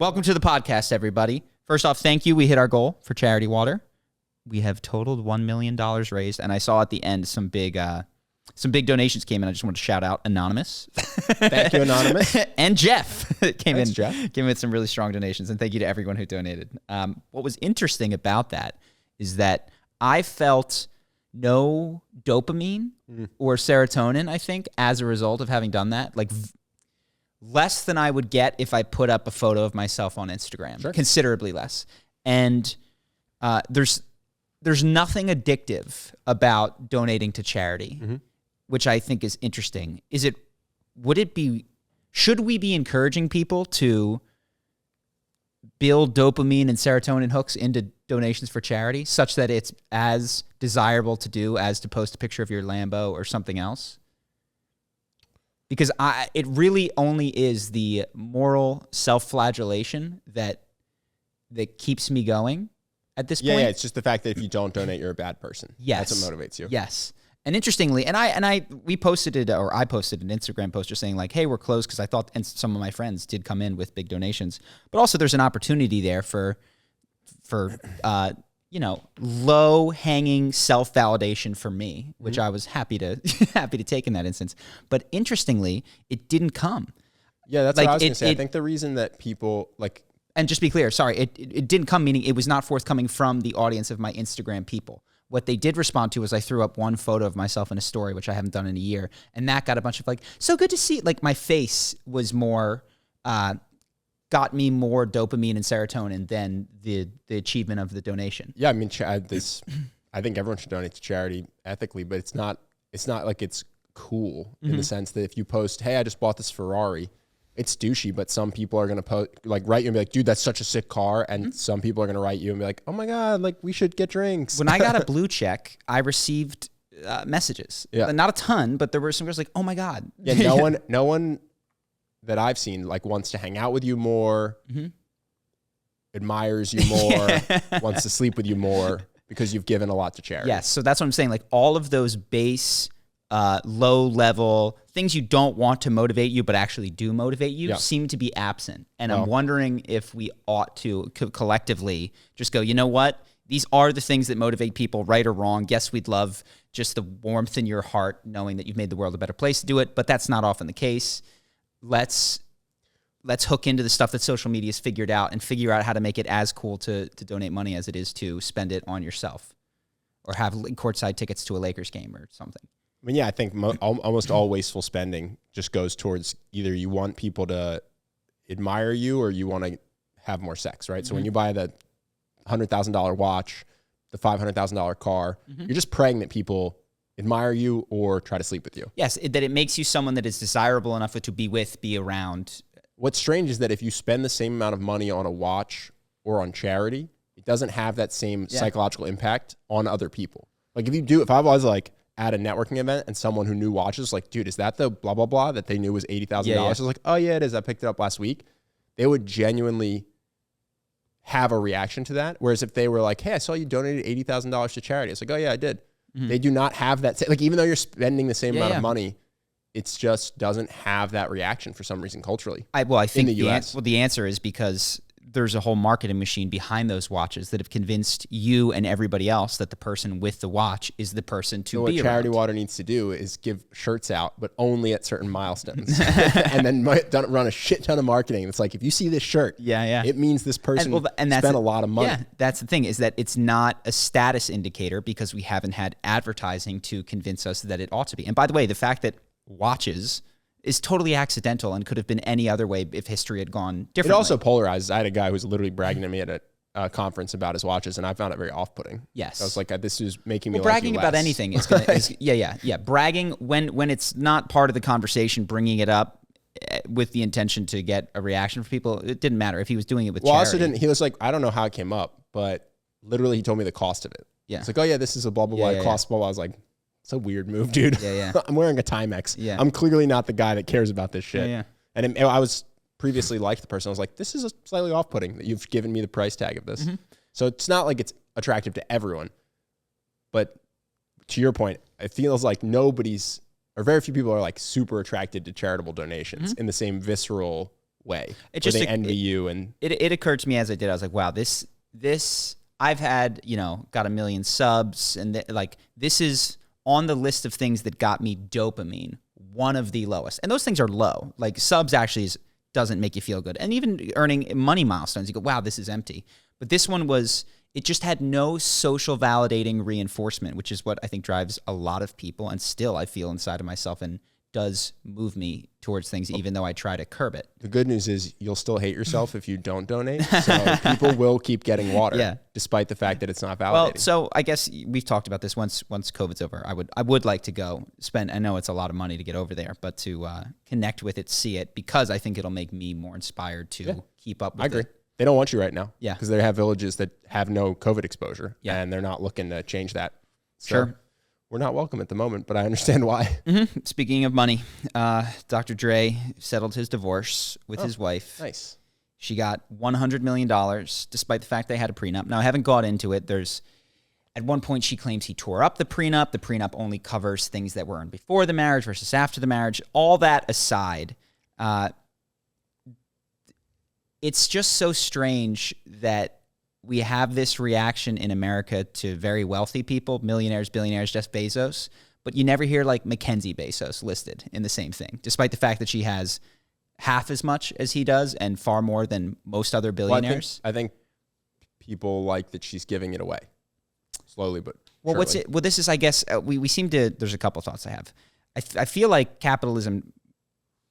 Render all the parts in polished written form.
Welcome to the podcast, everybody. First off, thank you. We hit our goal for charity water. We have totaled $1 million raised, and I saw at the end some big donations came in. I just want to shout out Anonymous. Thank you, Anonymous. And Jeff came Jeff. in with some really strong donations, and thank you to everyone who donated. What was interesting about that is that I felt no dopamine or serotonin, I think, as a result of having done that. Like less than I would get if I put up a photo of myself on Instagram. Sure. Considerably less. And there's nothing addictive about donating to charity, which I think is interesting. Should we be encouraging people to build dopamine and serotonin hooks into donations for charity such that it's as desirable to do as to post a picture of your Lambo or something else? Because it really only is the moral self-flagellation that keeps me going at this point. Yeah, it's just the fact that if you don't donate, you're a bad person. Yes. That's what motivates you. Yes. And interestingly, we posted it, or I posted an Instagram post just saying like, hey, we're closed, because I thought, and some of my friends did come in with big donations, but also there's an opportunity there for low-hanging self-validation for me, which I was happy to take in that instance. But interestingly, it didn't come. Yeah, that's what I was going to say. I think the reason that people like... And just be clear, sorry, it didn't come, meaning it was not forthcoming from the audience of my Instagram people. What they did respond to was I threw up one photo of myself in a story, which I haven't done in a year, and that got a bunch of like, so good to see. Like my face was more... got me more dopamine and serotonin than the achievement of the donation. Yeah, I mean, I think everyone should donate to charity ethically, but it's not like it's cool in the sense that if you post, hey, I just bought this Ferrari, it's douchey, but some people are going to write you and be like, dude, that's such a sick car. And some people are going to write you and be like, oh my God, like we should get drinks. When I got a blue check, I received messages. Yeah. Not a ton, but there were some girls like, oh my God. Yeah, no one that I've seen like wants to hang out with you more, admires you more, wants to sleep with you more because you've given a lot to charity. Yes, so that's what I'm saying. Like all of those base, low level things you don't want to motivate you but actually do motivate you seem to be absent. And I'm wondering if we ought to collectively just go, you know what? These are the things that motivate people, right or wrong. Yes, we'd love just the warmth in your heart knowing that you've made the world a better place to do it, but that's not often the case. Let's hook into the stuff that social media has figured out and figure out how to make it as cool to donate money as it is to spend it on yourself or have courtside tickets to a Lakers game or something. I mean, yeah, I think almost all wasteful spending just goes towards either you want people to admire you or you want to have more sex, right? So when you buy the $100,000 watch, the $500,000 car, you're just praying that people admire you or try to sleep with you. Yes, that it makes you someone that is desirable enough to be with, be around. What's strange is that if you spend the same amount of money on a watch or on charity, it doesn't have that same psychological impact on other people. Like if I was like at a networking event and someone who knew watches, like, dude, is that the blah, blah, blah that they knew was $80,000? I was like, oh yeah, it is. I picked it up last week. They would genuinely have a reaction to that. Whereas if they were like, hey, I saw you donated $80,000 to charity. It's like, oh yeah, I did. They do not have that. Like, even though you're spending the same amount of money, it just doesn't have that reaction for some reason culturally. I think in the US. The answer is because there's a whole marketing machine behind those watches that have convinced you and everybody else that the person with the watch is the person to be around. What Charity Water needs to do is give shirts out, but only at certain milestones. And then don't run a shit ton of marketing. It's like, if you see this shirt, it means this person spent a lot of money. Yeah, that's the thing, is that it's not a status indicator because we haven't had advertising to convince us that it ought to be. And by the way, the fact that watches is totally accidental and could have been any other way if history had gone differently. It also polarizes. I had a guy who was literally bragging to me at a conference about his watches, and I found it very off-putting. Yes. I was like, this is making me like bragging you about less. anything is gonna, bragging when it's not part of the conversation, bringing it up with the intention to get a reaction from people, it didn't matter if he was doing it with charity. He was like, I don't know how it came up, but literally he told me the cost of it. Yeah. It's like, oh yeah, this is a blah, blah, blah, it costs blah, blah. I was like, it's a weird move, dude. Yeah. I'm wearing a Timex. Yeah. I'm clearly not the guy that cares about this shit. Yeah. And I was previously liked the person. I was like, this is slightly off-putting that you've given me the price tag of this. So it's not like it's attractive to everyone. But to your point, it feels like very few people are like super attracted to charitable donations in the same visceral way. It just where they envy you. And it occurred to me as I did. I was like, wow, this I've had, got 1 million subs, and this is on the list of things that got me dopamine, one of the lowest. And those things are low. Like subs actually doesn't make you feel good. And even earning money milestones, you go, wow, this is empty. But this one it just had no social validating reinforcement, which is what I think drives a lot of people. And still I feel inside of myself and does move me towards things, even though I try to curb it. The good news is you'll still hate yourself if you don't donate. So people will keep getting water, despite the fact that it's not validating. Well, so I guess we've talked about this. Once COVID's over, I would like to go spend. I know it's a lot of money to get over there, but to connect with it, see it, because I think it'll make me more inspired to keep up with it. I agree. They don't want you right now. Yeah. Because they have villages that have no COVID exposure. Yeah. And they're not looking to change that. So sure. We're not welcome at the moment, but I understand why. Mm-hmm. Speaking of money, Dr. Dre settled his divorce with his wife. Nice. She got $100 million, despite the fact they had a prenup. Now, I haven't got into it. At one point, she claims he tore up the prenup. The prenup only covers things that were earned before the marriage versus after the marriage. All that aside, it's just so strange that we have this reaction in America to very wealthy people, millionaires, billionaires, Jeff Bezos, but you never hear like Mackenzie Bezos listed in the same thing, despite the fact that she has half as much as he does and far more than most other billionaires. Well, I think people like that she's giving it away slowly, but well, surely. Well, this is, I guess, we seem to, there's a couple of thoughts I have. I feel like capitalism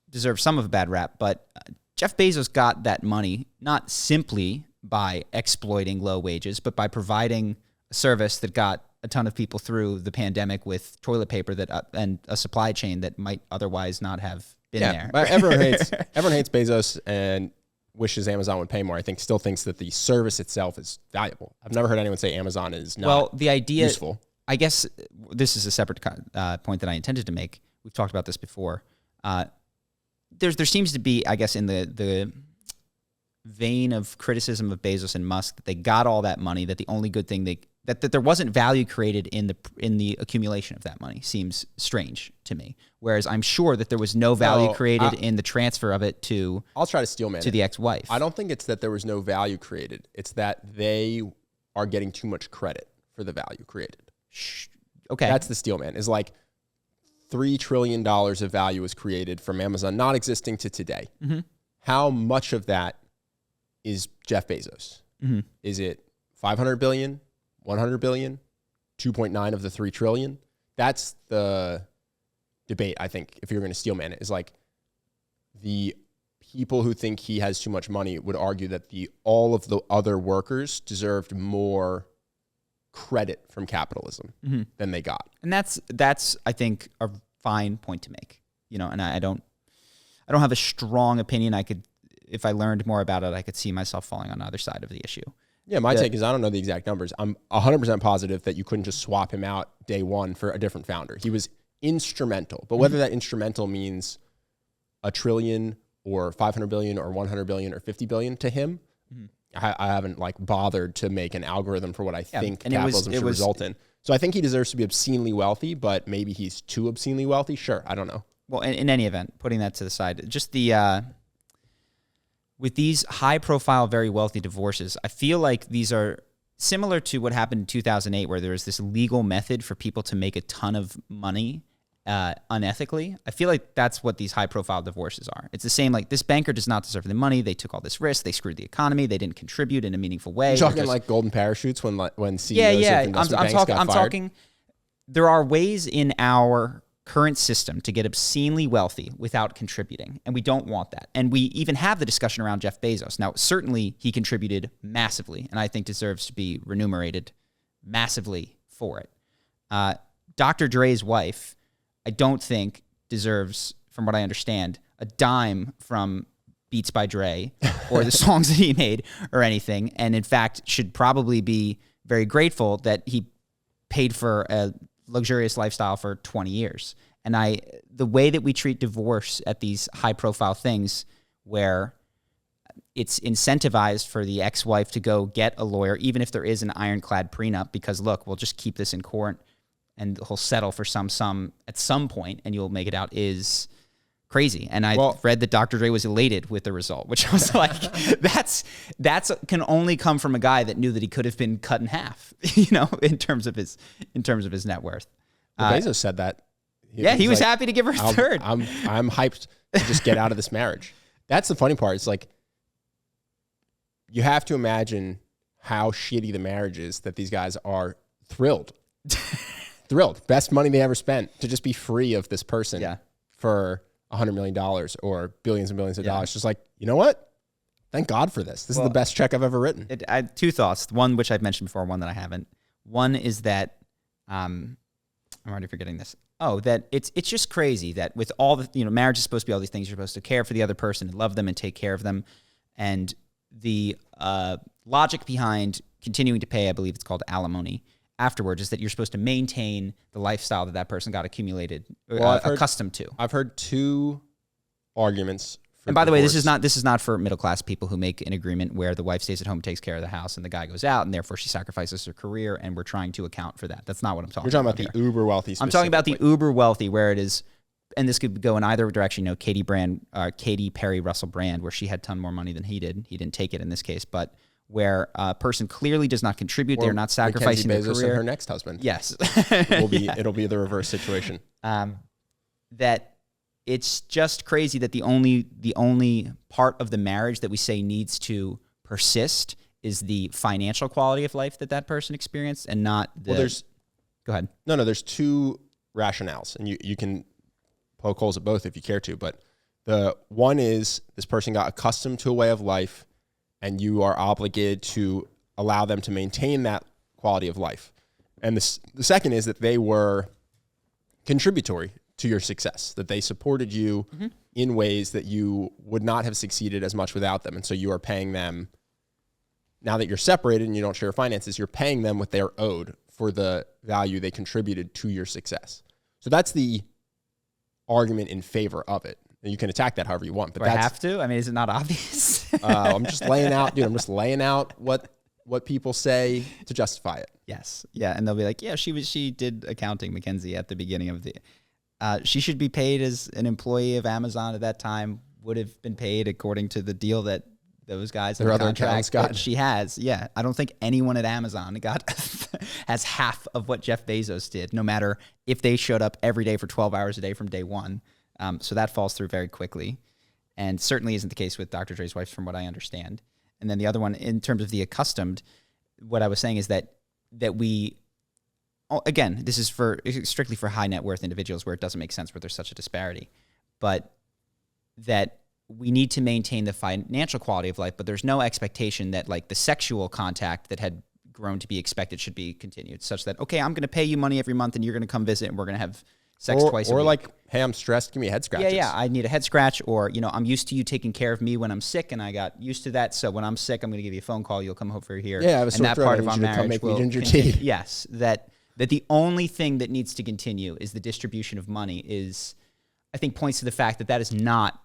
deserves some of a bad rap, but Jeff Bezos got that money not simply by exploiting low wages, but by providing a service that got a ton of people through the pandemic with toilet paper and a supply chain that might otherwise not have been there. But everyone hates Bezos and wishes Amazon would pay more. I think still thinks that the service itself is valuable. I've never heard anyone say Amazon is not the idea, useful. I guess this is a separate point that I intended to make. We've talked about this before. There seems to be, I guess, in the vein of criticism of Bezos and Musk, that they got all that money, that the only good thing that there wasn't value created in the accumulation of that money seems strange to me. Whereas I'm sure that there was no value created in the transfer of it to I'll try to steelman to the ex-wife. I don't think it's that there was no value created. It's that they are getting too much credit for the value created. Okay. That's the steelman. Is like $3 trillion of value was created from Amazon not existing to today. Mm-hmm. How much of that is Jeff Bezos? Mm-hmm. Is it 500 billion, 100 billion, 2.9 of the 3 trillion? That's the debate, I think, if you're going to steelman it, is like the people who think he has too much money would argue that all of the other workers deserved more credit from capitalism than they got. And that's I think a fine point to make. And I don't have a strong opinion. If I learned more about it, I could see myself falling on either side of the issue. Yeah, my take is I don't know the exact numbers. I'm 100% positive that you couldn't just swap him out day one for a different founder. He was instrumental. But whether that instrumental means $1 trillion or 500 billion or 100 billion or 50 billion to him, I haven't bothered to make an algorithm for what I think capitalism should result in. So I think he deserves to be obscenely wealthy, but maybe he's too obscenely wealthy. Sure, I don't know. Well, in any event, putting that to the side, just with these high-profile, very wealthy divorces, I feel like these are similar to what happened in 2008, where there was this legal method for people to make a ton of money unethically. I feel like that's what these high-profile divorces are. It's the same, this banker does not deserve the money. They took all this risk. They screwed the economy. They didn't contribute in a meaningful way. You're talking like golden parachutes when CEOs of investment banks got fired? I'm talking, there are ways in our current system to get obscenely wealthy without contributing, and we don't want that. And we even have the discussion around Jeff Bezos. Now, certainly he contributed massively, and I think deserves to be remunerated massively for it. Dr. Dre's wife, I don't think deserves, from what I understand, a dime from Beats by Dre or the songs that he made or anything, and in fact should probably be very grateful that he paid for a luxurious lifestyle for 20 years. And the way that we treat divorce at these high profile things where it's incentivized for the ex-wife to go get a lawyer, even if there is an ironclad prenup, because look, we'll just keep this in court and he'll settle for some sum at some point and you'll make it out, is crazy. And I read that Dr. Dre was elated with the result, which I was like, that's can only come from a guy that knew that he could have been cut in half, in terms of his net worth. Bezos said that. He was happy to give her a third. I'm hyped to just get out of this marriage. That's the funny part. It's like, you have to imagine how shitty the marriage is that these guys are thrilled. Thrilled. Best money they ever spent to just be free of this person for $100 million or billions and billions of dollars. Just like, you know what? Thank God for this. This is the best check I've ever written. I had two thoughts. One, which I've mentioned before, one that I haven't. One is that, I'm already forgetting this. Oh, that it's just crazy that with all the, marriage is supposed to be all these things. You're supposed to care for the other person and love them and take care of them. And the logic behind continuing to pay, I believe it's called alimony, afterwards, is that you're supposed to maintain the lifestyle that person got accustomed to. I've heard two arguments. And by the way, this is not for middle class people who make an agreement where the wife stays at home, takes care of the house, and the guy goes out, and therefore she sacrifices her career, and we're trying to account for that. That's not what I'm talking about. You're talking about the uber wealthy. I'm talking about the uber wealthy, where it is, and this could go in either direction. Katy Perry Russell Brand, where she had a ton more money than he did. He didn't take it in this case, but where a person clearly does not contribute, they're not sacrificing their Bezos career. And her next husband. Yes, it'll be the reverse situation. That it's just crazy that the only part of the marriage that we say needs to persist is the financial quality of life that person experienced, and not the. Well, go ahead. No, there's two rationales, and you can poke holes at both if you care to. But the one is this person got accustomed to a way of life, and you are obligated to allow them to maintain that quality of life. And the second is that they were contributory to your success, that they supported you in ways that you would not have succeeded as much without them. And so you are paying them, now that you're separated and you don't share finances, you're paying them what they're owed for the value they contributed to your success. So that's the argument in favor of it. And you can attack that however you want. But Do I have to? I mean, is it not obvious? I'm just laying out, I'm just laying out what people say to justify it. Yes. Yeah. And they'll be like, yeah, she did accounting, Mackenzie, at the beginning of the, she should be paid as an employee of Amazon at that time, would have been paid according to the deal that those guys their other accountants got. She has. Yeah. I don't think anyone at Amazon has half of what Jeff Bezos did, no matter if they showed up every day for 12 hours a day from day one. So that falls through very quickly, and certainly isn't the case with Dr. Dre's wife, from what I understand. And then the other one, in terms of the accustomed, what I was saying is that we, again, this is strictly for high net worth individuals where it doesn't make sense where there's such a disparity, but that we need to maintain the financial quality of life, but there's no expectation that like the sexual contact that had grown to be expected should be continued, such that, okay, I'm going to pay you money every month and you're going to come visit and we're going to have sex twice a week. Or like, hey, I'm stressed, give me a head scratch. Yeah, I need a head scratch, or, I'm used to you taking care of me when I'm sick, and I got used to that, so when I'm sick, I'm going to give you a phone call, you'll come over here. Yeah, I have a sore throat, part of our marriage will continue. Tea. Yes, that the only thing that needs to continue is the distribution of money is, I think, points to the fact that is not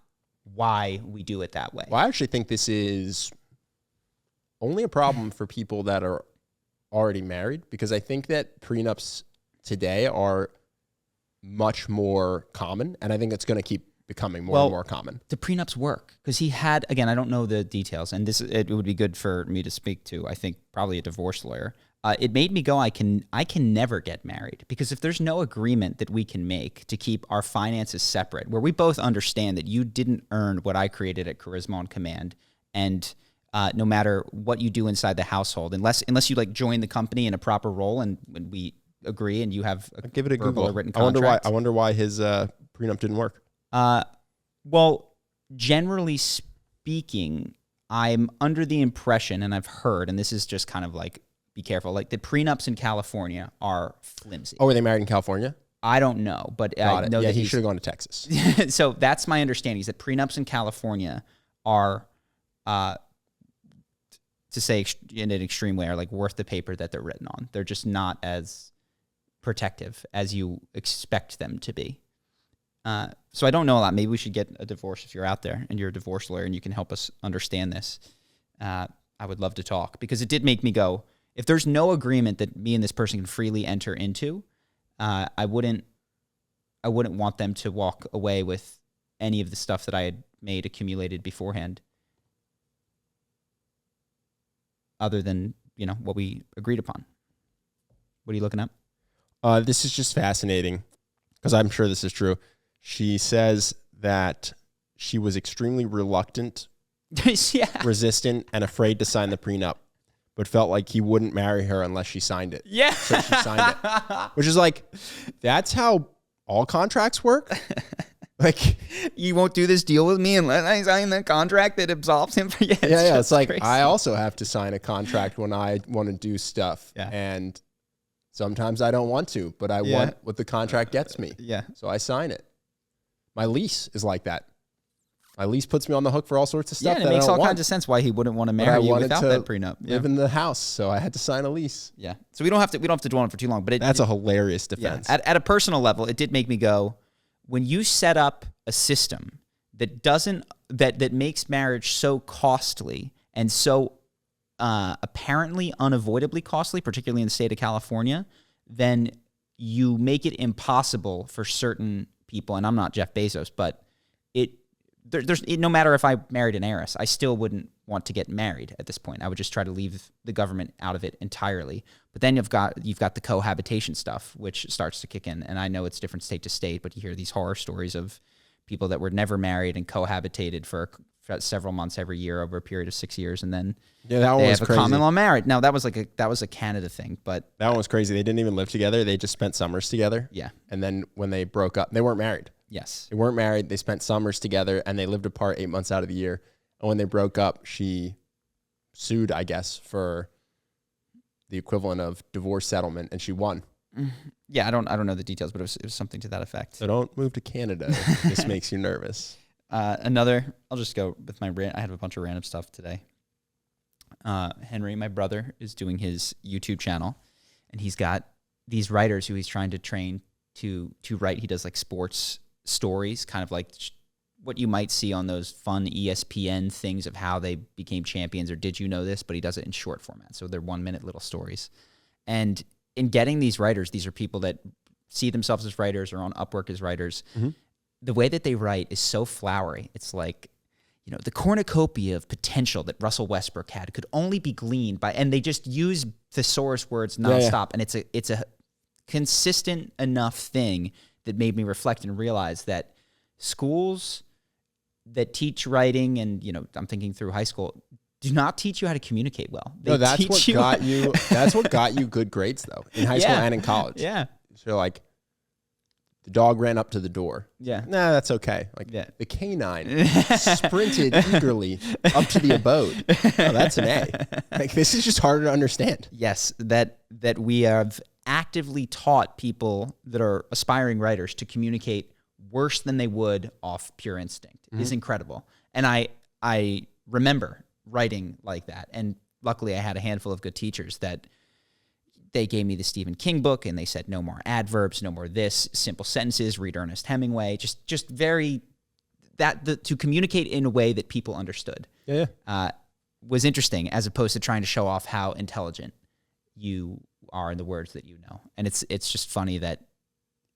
why we do it that way. Well, I actually think this is only a problem for people that are already married, because I think that prenups today are much more common, and I think it's going to keep becoming more and more common. The prenups work because he had, again, I don't know the details, and it would be good for me to speak to, I think, probably a divorce lawyer. It made me go, I can never get married, because if there's no agreement that we can make to keep our finances separate, where we both understand that you didn't earn what I created at Charisma on Command, and no matter what you do inside the household, unless you like join the company in a proper role and we agree and you have give it a verbal Google. or written contract. I wonder why his prenup didn't work. Well, generally speaking, I'm under the impression, and I've heard, and this is just kind of like, be careful, like the prenups in California are flimsy. Oh, were they married in California? I don't know, but I know that he should have gone to Texas. So that's my understanding, is that prenups in California are, to say in an extreme way, are like worth the paper that they're written on. They're just not as protective as you expect them to be. So I don't know a lot. Maybe we should get a divorce if you're out there and you're a divorce lawyer and you can help us understand this. I would love to talk, because it did make me go, if there's no agreement that me and this person can freely enter into, I wouldn't want them to walk away with any of the stuff that I had made accumulated beforehand, other than, you know, what we agreed upon. What are you looking at? This is just fascinating because I'm sure this is true. She says that she was extremely reluctant, resistant, and afraid to sign the prenup, but felt like he wouldn't marry her unless she signed it. Yeah. So she signed it. Which is like, that's how all contracts work? Like, you won't do this deal with me unless I sign the contract that absolves him for It's like, crazy. I also have to sign a contract when I want to do stuff. Yeah. And sometimes I don't want to, but I want what the contract gets me. So I sign it. My lease is like that. My lease puts me on the hook for all sorts of stuff. Yeah, and it makes all kinds of sense why he wouldn't want to marry you without that prenup. Live in the house, so I had to sign a lease. Yeah. So we don't have to dwell on it for too long, but that's a hilarious defense. Yeah. At a personal level, it did make me go, when you set up a system that that makes marriage so costly and so apparently unavoidably costly, particularly in the state of California, then you make it impossible for certain people, and I'm not Jeff Bezos, but no matter if I married an heiress, I still wouldn't want to get married at this point. I would just try to leave the government out of it entirely. But then you've got the cohabitation stuff, which starts to kick in. And I know it's different state to state, but you hear these horror stories of people that were never married and cohabitated for several months every year over a period of 6 years, and then they have a common law marriage. Now that was a Canada thing, but that one was crazy. They didn't even live together; they just spent summers together. Yeah, and then when they broke up, they weren't married. Yes, they weren't married. They spent summers together, and they lived apart 8 months out of the year. And when they broke up, she sued, I guess, for the equivalent of divorce settlement, and she won. Yeah, I don't know the details, but it was something to that effect. So don't move to Canada if this makes you nervous. I'll just go with my I have a bunch of random stuff today. Henry, my brother, is doing his YouTube channel, and he's got these writers who he's trying to train to write. He does like sports stories, kind of like what you might see on those fun ESPN things of how they became champions or did you know this, but he does it in short format. So they're 1 minute little stories. And in getting these writers, these are people that see themselves as writers or on Upwork as writers. Mm-hmm. The way that they write is so flowery. It's like, you know, the cornucopia of potential that Russell Westbrook had could only be gleaned by, and they just use thesaurus words nonstop. And it's a consistent enough thing that made me reflect and realize that schools that teach writing, and, you know, I'm thinking through high school, do not teach you how to communicate well. That's what got you good grades though, in high school and in college. Yeah. So like, the dog ran up to the door. Yeah. Nah, that's okay. Like the canine sprinted eagerly up to the abode. Oh, that's an A. Like, this is just harder to understand. Yes, that we have actively taught people that are aspiring writers to communicate worse than they would off pure instinct. Mm-hmm. Is incredible. And I remember writing like that. And luckily I had a handful of good teachers that they gave me the Stephen King book, and they said no more adverbs, no more this, simple sentences, read Ernest Hemingway, just very to communicate in a way that people understood. Yeah. Was interesting, as opposed to trying to show off how intelligent you are in the words that you know. And it's just funny that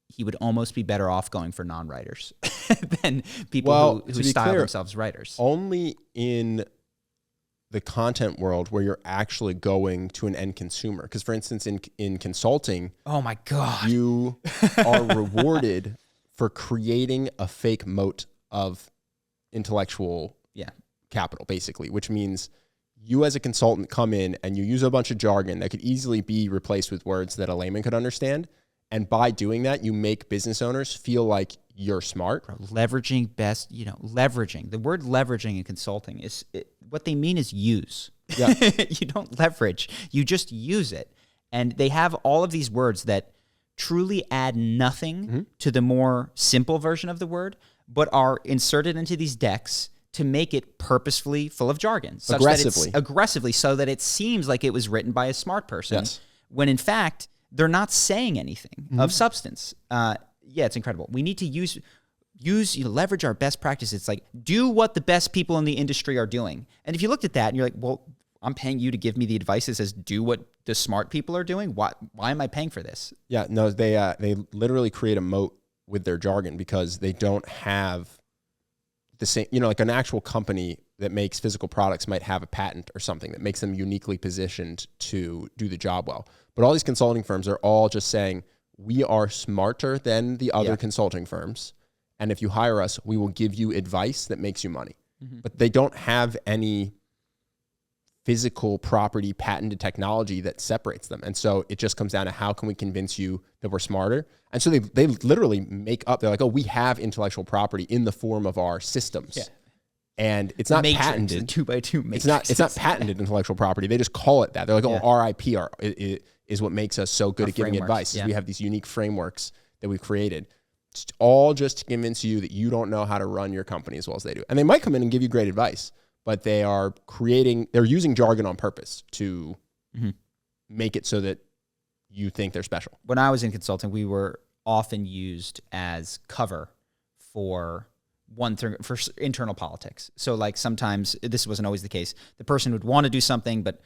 he would almost be better off going for non-writers than people who style themselves writers. Only in the content world where you're actually going to an end consumer. Because, for instance, in consulting, oh my God, you are rewarded for creating a fake moat of intellectual capital, basically, which means you as a consultant come in and you use a bunch of jargon that could easily be replaced with words that a layman could understand. And by doing that, you make business owners feel like you're smart. Leveraging leveraging. The word leveraging in consulting what they mean is use. Yeah. You don't leverage. You just use it. And they have all of these words that truly add nothing to the more simple version of the word, but are inserted into these decks to make it purposefully full of jargon. Aggressively, so that it seems like it was written by a smart person. Yes. When in fact, they're not saying anything of substance. It's incredible. We need to leverage our best practices. It's like, do what the best people in the industry are doing. And if you looked at that and you're like, well, I'm paying you to give me the advice that says do what the smart people are doing. Why am I paying for this? Yeah, no, they literally create a moat with their jargon because they don't have the same, like an actual company that makes physical products might have a patent or something that makes them uniquely positioned to do the job well. But all these consulting firms are all just saying, we are smarter than the other consulting firms. And if you hire us, we will give you advice that makes you money. But they don't have any physical property patented technology that separates them. And so it just comes down to how can we convince you that we're smarter? And so they literally make up, they're like, oh, we have intellectual property in the form of our systems. Yeah. And it's not patented. 2x2 matrix. It's not patented intellectual property. They just call it that. They're like, oh, our IP is what makes us so good at giving advice. We have these unique frameworks that we've created. It's all just to convince you that you don't know how to run your company as well as they do. And they might come in and give you great advice, but they're using jargon on purpose to make it so that you think they're special. When I was in consulting, we were often used as cover for for internal politics. So like sometimes, this wasn't always the case, the person would want to do something, but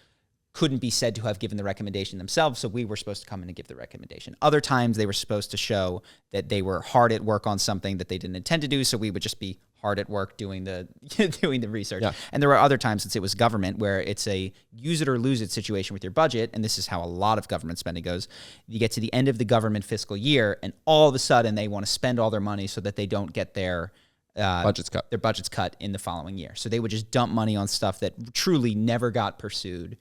couldn't be said to have given the recommendation themselves, so we were supposed to come in and give the recommendation. Other times they were supposed to show that they were hard at work on something that they didn't intend to do, so we would just be hard at work doing the research. Yeah. And there were other times, since it was government, where it's a use it or lose it situation with your budget, and this is how a lot of government spending goes. You get to the end of the government fiscal year, and all of a sudden they want to spend all their money so that they don't get their budgets cut in the following year. So they would just dump money on stuff that truly never got pursued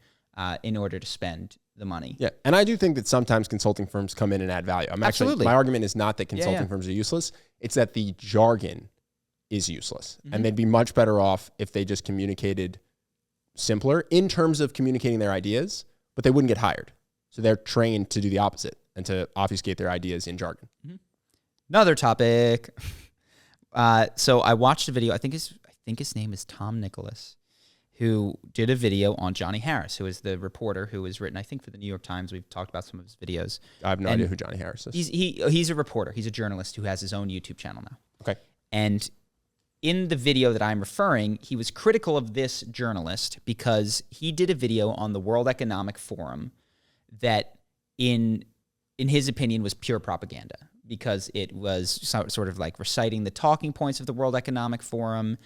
in order to spend the money. Yeah, and I do think that sometimes consulting firms come in and add value. Absolutely. My argument is not that consulting firms are useless. It's that the jargon is useless. And they'd be much better off if they just communicated simpler in terms of communicating their ideas, but they wouldn't get hired. So they're trained to do the opposite and to obfuscate their ideas in jargon. Another topic. So I watched a video. I think his name is Tom Nicholas, who did a video on Johnny Harris, who is the reporter who has written, I think, for the New York Times. We've talked about some of his videos. I have no idea who Johnny Harris is. He's a reporter. He's a journalist who has his own YouTube channel now. Okay. And in the video that I'm referring, he was critical of this journalist because he did a video on the World Economic Forum that, in his opinion, was pure propaganda, because it was sort of like reciting the talking points of the World Economic Forum.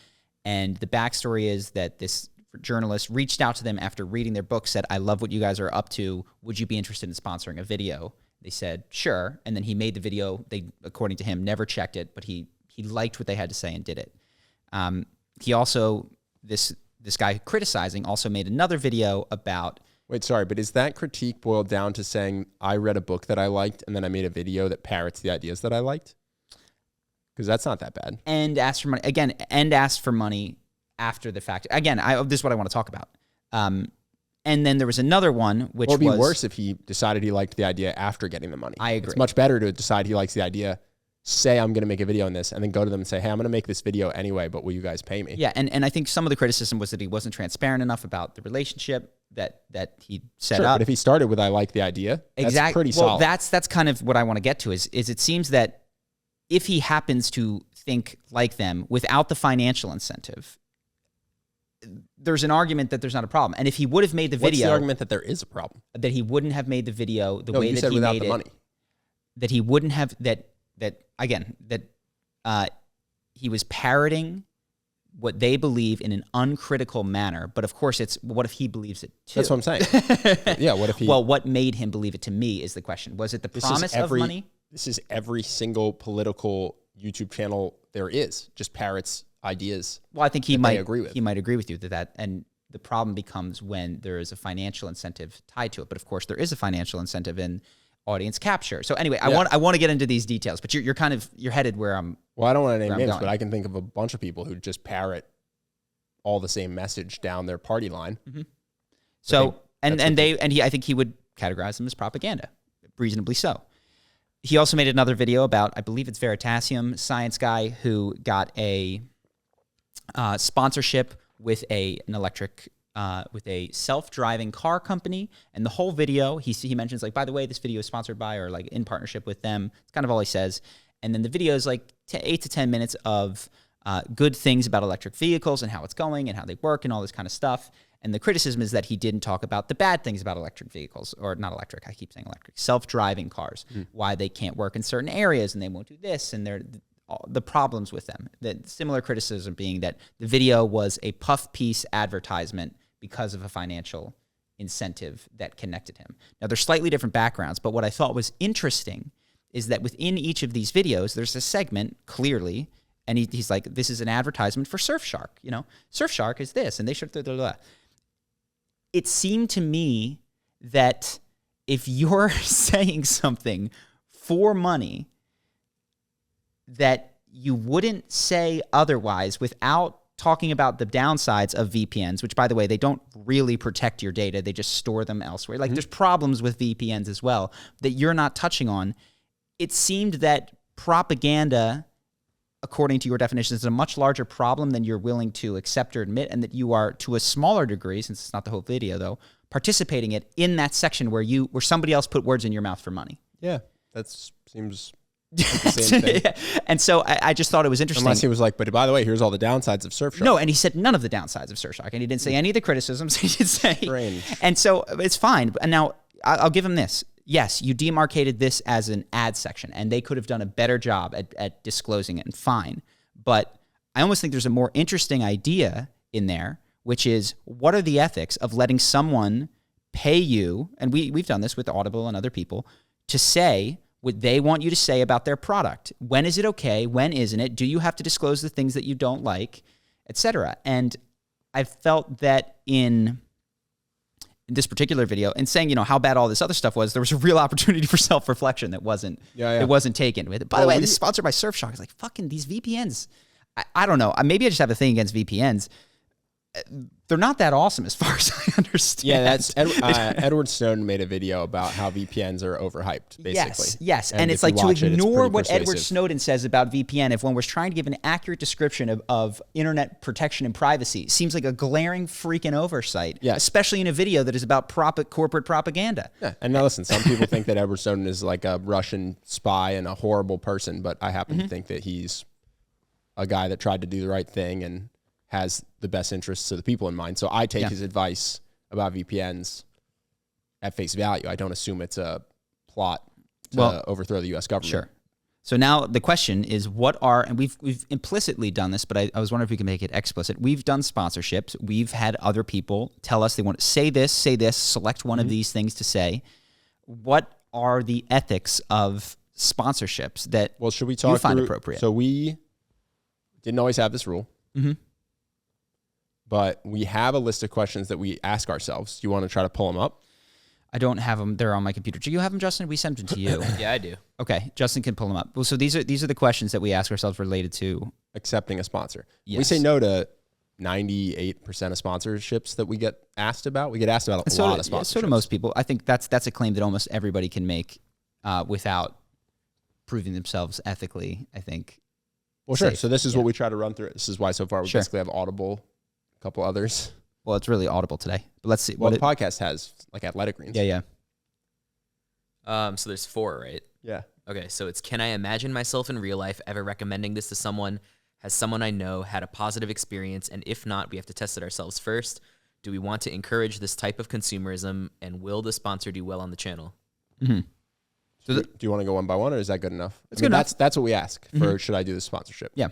And the backstory is that this journalist reached out to them after reading their book, said, I love what you guys are up to. Would you be interested in sponsoring a video? They said, sure. And then he made the video. They, according to him, never checked it, but he liked what they had to say and did it. He also, this guy criticizing, also made another video about... Wait, sorry, but is that critique boiled down to saying, I read a book that I liked, and then I made a video that parrots the ideas that I liked? Because that's not that bad. And asked for money. Again, and asked for money after the fact. Again, this is what I want to talk about. And then there was another one, which was... It would be worse if he decided he liked the idea after getting the money. I agree. It's much better to decide he likes the idea, say I'm going to make a video on this, and then go to them and say, hey, I'm going to make this video anyway, but will you guys pay me? Yeah, and I think some of the criticism was that he wasn't transparent enough about the relationship that he set up. But if he started with I like the idea, that's pretty solid. Well, that's kind of what I want to get to is it seems that if he happens to think like them without the financial incentive, there's an argument that there's not a problem. And if he would have made the video... What's the argument that there is a problem? That he wouldn't have made the video the way that he without made the it. Money. That he wouldn't have... he was parroting what they believe in an uncritical manner. But of course, it's what if he believes it too? That's what I'm saying. Yeah, what if he... Well, what made him believe it to me is the question. Was it the promise of money? This is every single political YouTube channel there is. Just parrots ideas. Well, I think he might agree with. He might agree with you that and the problem becomes when there is a financial incentive tied to it. But of course, there is a financial incentive in audience capture. So anyway, I want to get into these details, but you're headed where I'm. Well, I don't want to name names, but I can think of a bunch of people who just parrot all the same message down their party line. Mm-hmm. So I think he would categorize them as propaganda, reasonably so. He also made another video about, I believe it's Veritasium science guy who got a sponsorship with an electric. With a self-driving car company, and the whole video he mentions like, by the way, this video is sponsored by or like in partnership with them. It's kind of all he says, and then the video is like 8 to 10 minutes of good things about electric vehicles and how it's going and how they work and all this kind of stuff. And the criticism is that he didn't talk about the bad things about electric vehicles, or not electric. I keep saying electric, self-driving cars, why they can't work in certain areas and they won't do this, and they're the problems with them. The similar criticism being that the video was a puff piece advertisement because of a financial incentive that connected him. Now, they're slightly different backgrounds, but what I thought was interesting is that within each of these videos, there's a segment clearly, and he's like, this is an advertisement for Surfshark. You know, Surfshark is this, and they should, blah, blah, blah. It seemed to me that if you're saying something for money that you wouldn't say otherwise without talking about the downsides of VPNs, which, by the way, they don't really protect your data. They just store them elsewhere. Like, there's problems with VPNs as well that you're not touching on. It seemed that propaganda, according to your definition, is a much larger problem than you're willing to accept or admit, and that you are, to a smaller degree, since it's not the whole video, though, participating in that section where somebody else put words in your mouth for money. Yeah, that seems like the same thing. Yeah. And so I just thought it was interesting. Unless he was like, but by the way, here's all the downsides of Surfshark. No, and he said none of the downsides of Surfshark, and he didn't say any of the criticisms. He did say, Strange. And so it's fine. And now I'll give him this. Yes, you demarcated this as an ad section, and they could have done a better job at disclosing it, and fine. But I almost think there's a more interesting idea in there, which is, what are the ethics of letting someone pay you, and we've done this with Audible and other people, to say what they want you to say about their product. When is it okay? When isn't it? Do you have to disclose the things that you don't like, etc.? And I felt that in this particular video, and saying, how bad all this other stuff was, there was a real opportunity for self-reflection that wasn't it wasn't taken with it. By the way, this is sponsored by Surfshark. It's like, fucking these VPNs. I don't know. Maybe I just have a thing against VPNs. They're not that awesome as far as I understand. Yeah, that's Edward Snowden made a video about how VPNs are overhyped, basically. Yes. And it's like, to ignore what Edward Snowden says about VPN, if one was trying to give an accurate description of internet protection and privacy, seems like a glaring freaking oversight, especially in a video that is about corporate propaganda. Yeah. And now listen, some people think that Edward Snowden is like a Russian spy and a horrible person, but I happen to think that he's a guy that tried to do the right thing and has the best interests of the people in mind. So I take his advice about VPNs at face value. I don't assume it's a plot to overthrow the U.S. government. Sure. So now the question is, and we've implicitly done this, but I was wondering if we can make it explicit. We've done sponsorships. We've had other people tell us they want to say this, select one of these things to say. What are the ethics of sponsorships that should we talk you find appropriate? So we didn't always have this rule. But we have a list of questions that we ask ourselves. Do you want to try to pull them up? I don't have them. They're on my computer. Do you have them, Justin? We sent them to you. Yeah, I do. Okay, Justin can pull them up. Well, so these are the questions that we ask ourselves related to accepting a sponsor. Yes. We say no to 98% of sponsorships that we get asked about. We get asked about a lot of sponsorships. So do most people. I think that's a claim that almost everybody can make without proving themselves ethically, I think. Well, sure. So this is what we try to run through. This is why so far we basically have Audible, a couple others. Well, it's really Audible today. But let's see. Well, the podcast has like Athletic Greens. Yeah. So there's 4, right? Yeah. Okay, so it's, can I imagine myself in real life ever recommending this to someone? Has someone I know had a positive experience? And if not, we have to test it ourselves first. Do we want to encourage this type of consumerism? And will the sponsor do well on the channel? So do you want to go one by one, or is that good enough? It's good enough. That's what we ask for. Should I do this sponsorship? Yeah.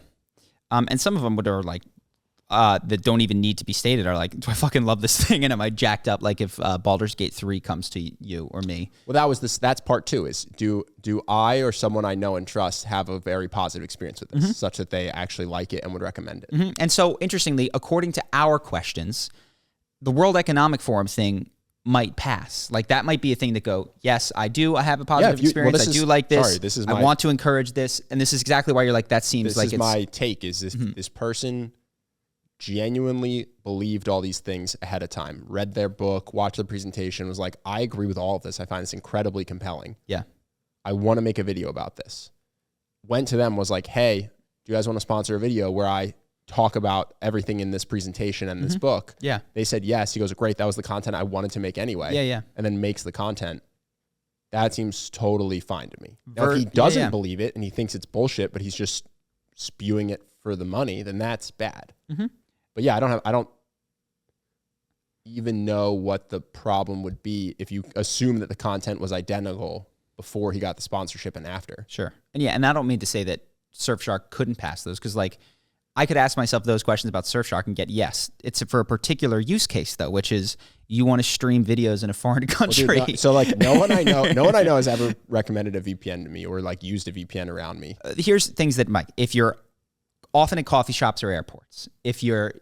And some of them are like, that don't even need to be stated, are like, do I fucking love this thing? And am I jacked up? Like if Baldur's Gate 3 comes to you or me. Well, that's part 2 is do I or someone I know and trust have a very positive experience with this, such that they actually like it and would recommend it. And so interestingly, according to our questions, the World Economic Forum thing might pass. Like that might be a thing that go, yes, I have a positive experience. I do like this. I want to encourage this. And this is exactly why you're like, that seems like it's my take is this person genuinely believed all these things ahead of time, read their book, watched the presentation, was like, I agree with all of this. I find this incredibly compelling. Yeah. I want to make a video about this. Went to them, was like, hey, do you guys want to sponsor a video where I talk about everything in this presentation and this book? Yeah. They said yes. He goes, great. That was the content I wanted to make anyway. Yeah. And then makes the content. That seems totally fine to me. Now, if he doesn't believe it and he thinks it's bullshit, but he's just spewing it for the money, then that's bad. But yeah, I don't even know what the problem would be if you assume that the content was identical before he got the sponsorship and after. Sure. And yeah, and I don't mean to say that Surfshark couldn't pass those, because like I could ask myself those questions about Surfshark and get yes. It's for a particular use case though, which is you want to stream videos in a foreign country. Well, dude, so like no one I know has ever recommended a VPN to me or like used a VPN around me. Here's things that Mike, if you're often at coffee shops or airports, if you're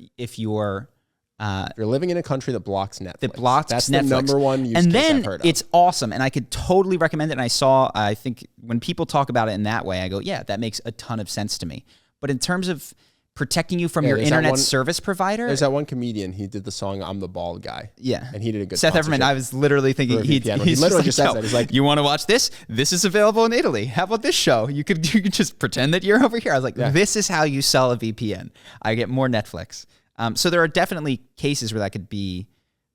living in a country that blocks Netflix, that's Netflix. The number one use and case then I've heard of. It's awesome, and I could totally recommend it. And I think when people talk about it in that way, I go, yeah, that makes a ton of sense to me. But in terms of protecting you from your internet service provider, there's that one comedian. He did the song "I'm the Bald Guy." Yeah, and he did a good. Seth Everman. I was literally thinking he literally just says that. He's like, "You want to watch this? This is available in Italy. How about this show? You could just pretend that you're over here." I was like, "This is how you sell a VPN." I get more Netflix. So there are definitely cases where that could be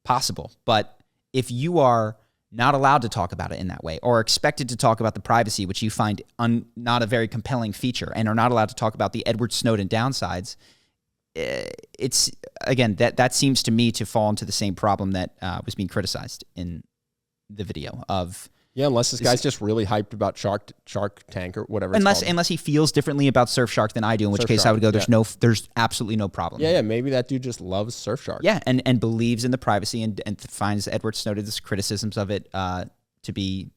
possible. But if you are not allowed to talk about it in that way, or expected to talk about the privacy, which you find not a very compelling feature, and are not allowed to talk about the Edward Snowden downsides, it's, again, that seems to me to fall into the same problem that was being criticized in the video of... Yeah, unless this guy's just really hyped about Shark Tank or whatever it's called. Unless he feels differently about Surfshark than I do, in which case I would go, there's absolutely no problem. Yeah, maybe that dude just loves Surfshark. Yeah, and believes in the privacy and finds Edward Snowden's criticisms of it to be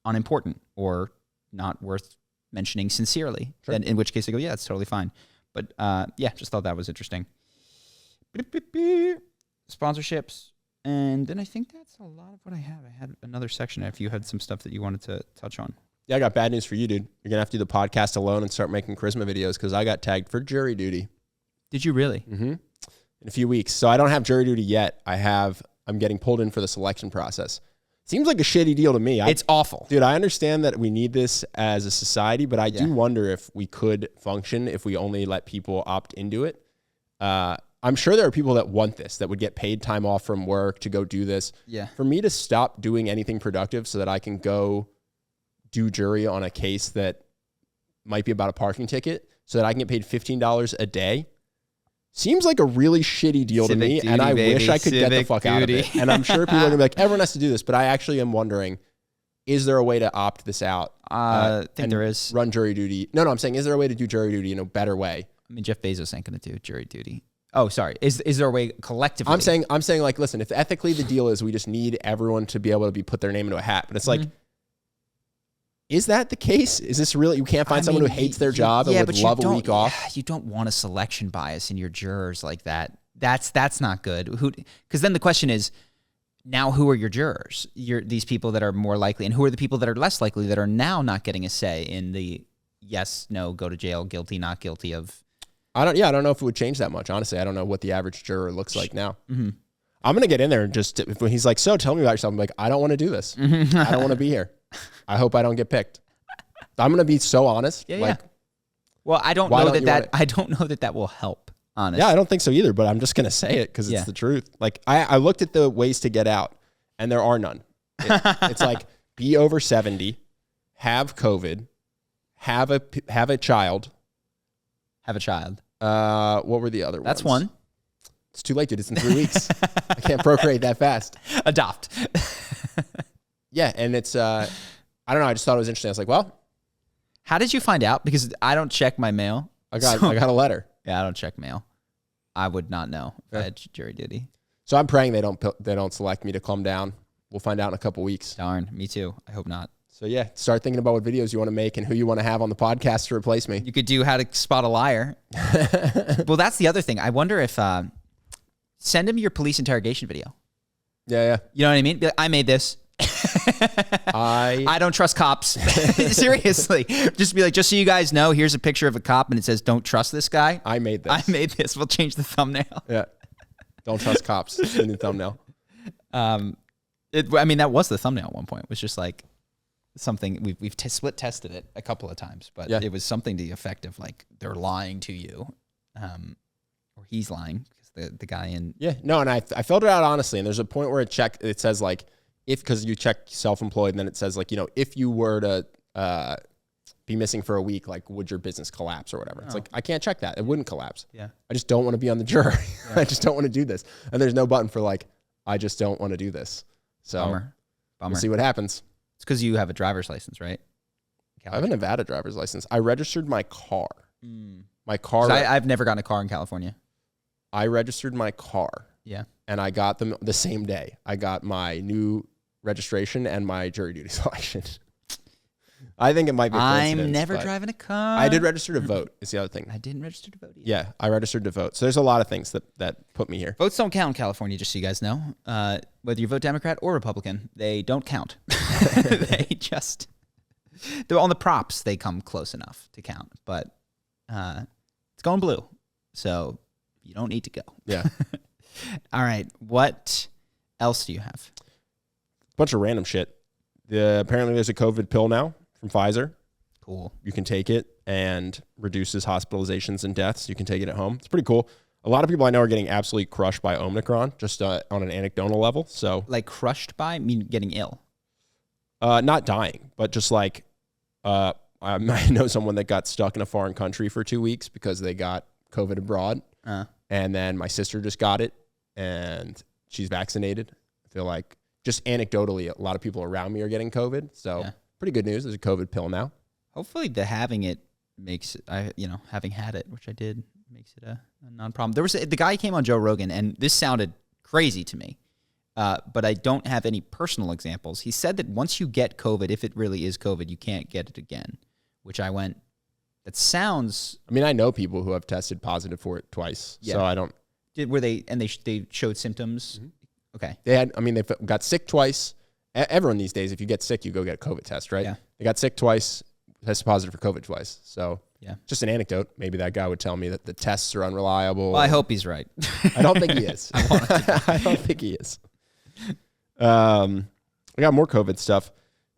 unimportant or not worth mentioning sincerely. Sure. And in which case I go, yeah, it's totally fine. But yeah, just thought that was interesting. Sponsorships. And then I think that's a lot of what I have. I had another section if you had some stuff that you wanted to touch on. Yeah, I got bad news for you, dude. You're going to have to do the podcast alone and start making charisma videos because I got tagged for jury duty. Did you really? Mm-hmm. In a few weeks. So I don't have jury duty yet. I'm getting pulled in for the selection process. Seems like a shitty deal to me. It's awful. Dude, I understand that we need this as a society, but I do wonder if we could function if we only let people opt into it. I'm sure there are people that want this, that would get paid time off from work to go do this. Yeah. For me to stop doing anything productive so that I can go do jury on a case that might be about a parking ticket so that I can get paid $15 a day seems like a really shitty deal to me. And I wish I could get the fuck out of it. And I'm sure people are going to be like, everyone has to do this. But I actually am wondering, is there a way to opt this out? I think there is. Run jury duty. No, I'm saying, is there a way to do jury duty in a better way? I mean, Jeff Bezos ain't going to do jury duty. Oh, sorry. Is there a way collectively? I'm saying like, listen, if ethically the deal is we just need everyone to be able to put their name into a hat, but it's like, is that the case? Is this really, you can't find someone who hates their job and would love a week off? You don't want a selection bias in your jurors like that. That's not good. Because then the question is, now who are your jurors? These people that are more likely, and who are the people that are less likely that are now not getting a say in the yes, no, go to jail, guilty, not guilty of... I don't know if it would change that much. Honestly, I don't know what the average juror looks like now. Mm-hmm. I'm going to get in there and just, if he's like, so tell me about yourself. I'm like, I don't want to do this. I don't want to be here. I hope I don't get picked. I'm going to be so honest. Yeah. Well, I don't know that will help, honestly. Yeah, I don't think so either, but I'm just going to say it because it's the truth. Like I looked at the ways to get out and there are none. It's like be over 70, have COVID, have a child. Have a child. What were the other ones? That's one. It's too late, dude. It's in 3 weeks. I can't procreate that fast. Adopt. Yeah, and it's, I don't know. I just thought it was interesting. I was like, well. How did you find out? Because I don't check my mail. I got a letter. Yeah, I don't check mail. I would not know if I had jury duty. So I'm praying they don't select me to come down. We'll find out in a couple weeks. Darn, me too. I hope not. So yeah, start thinking about what videos you want to make and who you want to have on the podcast to replace me. You could do how to spot a liar. Well, that's the other thing. I wonder if send him your police interrogation video. Yeah. You know what I mean? Be like, I made this. I don't trust cops. Seriously. Just be like, just so you guys know, here's a picture of a cop and it says, don't trust this guy. I made this. We'll change the thumbnail. Yeah. Don't trust cops in the thumbnail. That was the thumbnail at one point. It was just like something we've split tested it a couple of times, but it was something to the effect of like, they're lying to you. Or he's lying because the guy in. Yeah. No. And I filled it out honestly. And there's a point where it says like, because you check self-employed and then it says like, if you were to be missing for a week, like would your business collapse or whatever? It's like, I can't check that. It wouldn't collapse. Yeah. I just don't want to be on the jury. I just don't want to do this. And there's no button for like, I just don't want to do this. So Bummer. We'll see what happens. It's because you have a driver's license, right? I have a Nevada driver's license. I registered my car. My car. I've never gotten a car in California. I registered my car. Yeah. And I got them the same day. I got my new registration and my jury duty selection. I think it might be a coincidence. I'm never driving a car. I did register to vote, is the other thing. I didn't register to vote either. Yeah, I registered to vote. So there's a lot of things that put me here. Votes don't count in California, just so you guys know. Whether you vote Democrat or Republican, they don't count. They're on the props, they come close enough to count. But it's going blue. So you don't need to go. Yeah. All right. What else do you have? Bunch of random shit. Apparently there's a COVID pill now from Pfizer. Cool. You can take it and reduces hospitalizations and deaths. You can take it at home. It's pretty cool. A lot of people I know are getting absolutely crushed by Omicron, just on an anecdotal level. So, like crushed by? I mean, getting ill? Not dying, but just like I know someone that got stuck in a foreign country for 2 weeks because they got COVID abroad. And then my sister just got it, and she's vaccinated. I feel like just anecdotally, a lot of people around me are getting COVID. So pretty good news. There's a COVID pill now. Hopefully the having it makes it, having had it, which I did, makes it a non-problem. There was the guy came on Joe Rogan, and this sounded crazy to me, but I don't have any personal examples. He said that once you get COVID, if it really is COVID, you can't get it again, which I went, that sounds... I mean, I know people who have tested positive for it twice, so I don't... They showed symptoms? Mm-hmm. Okay. They got sick twice. Everyone these days, if you get sick, you go get a COVID test, right? Yeah. They got sick twice, tested positive for COVID twice. So yeah, just an anecdote. Maybe that guy would tell me that the tests are unreliable. Well, I hope he's right. I don't think he is. I don't think he is. I got more COVID stuff.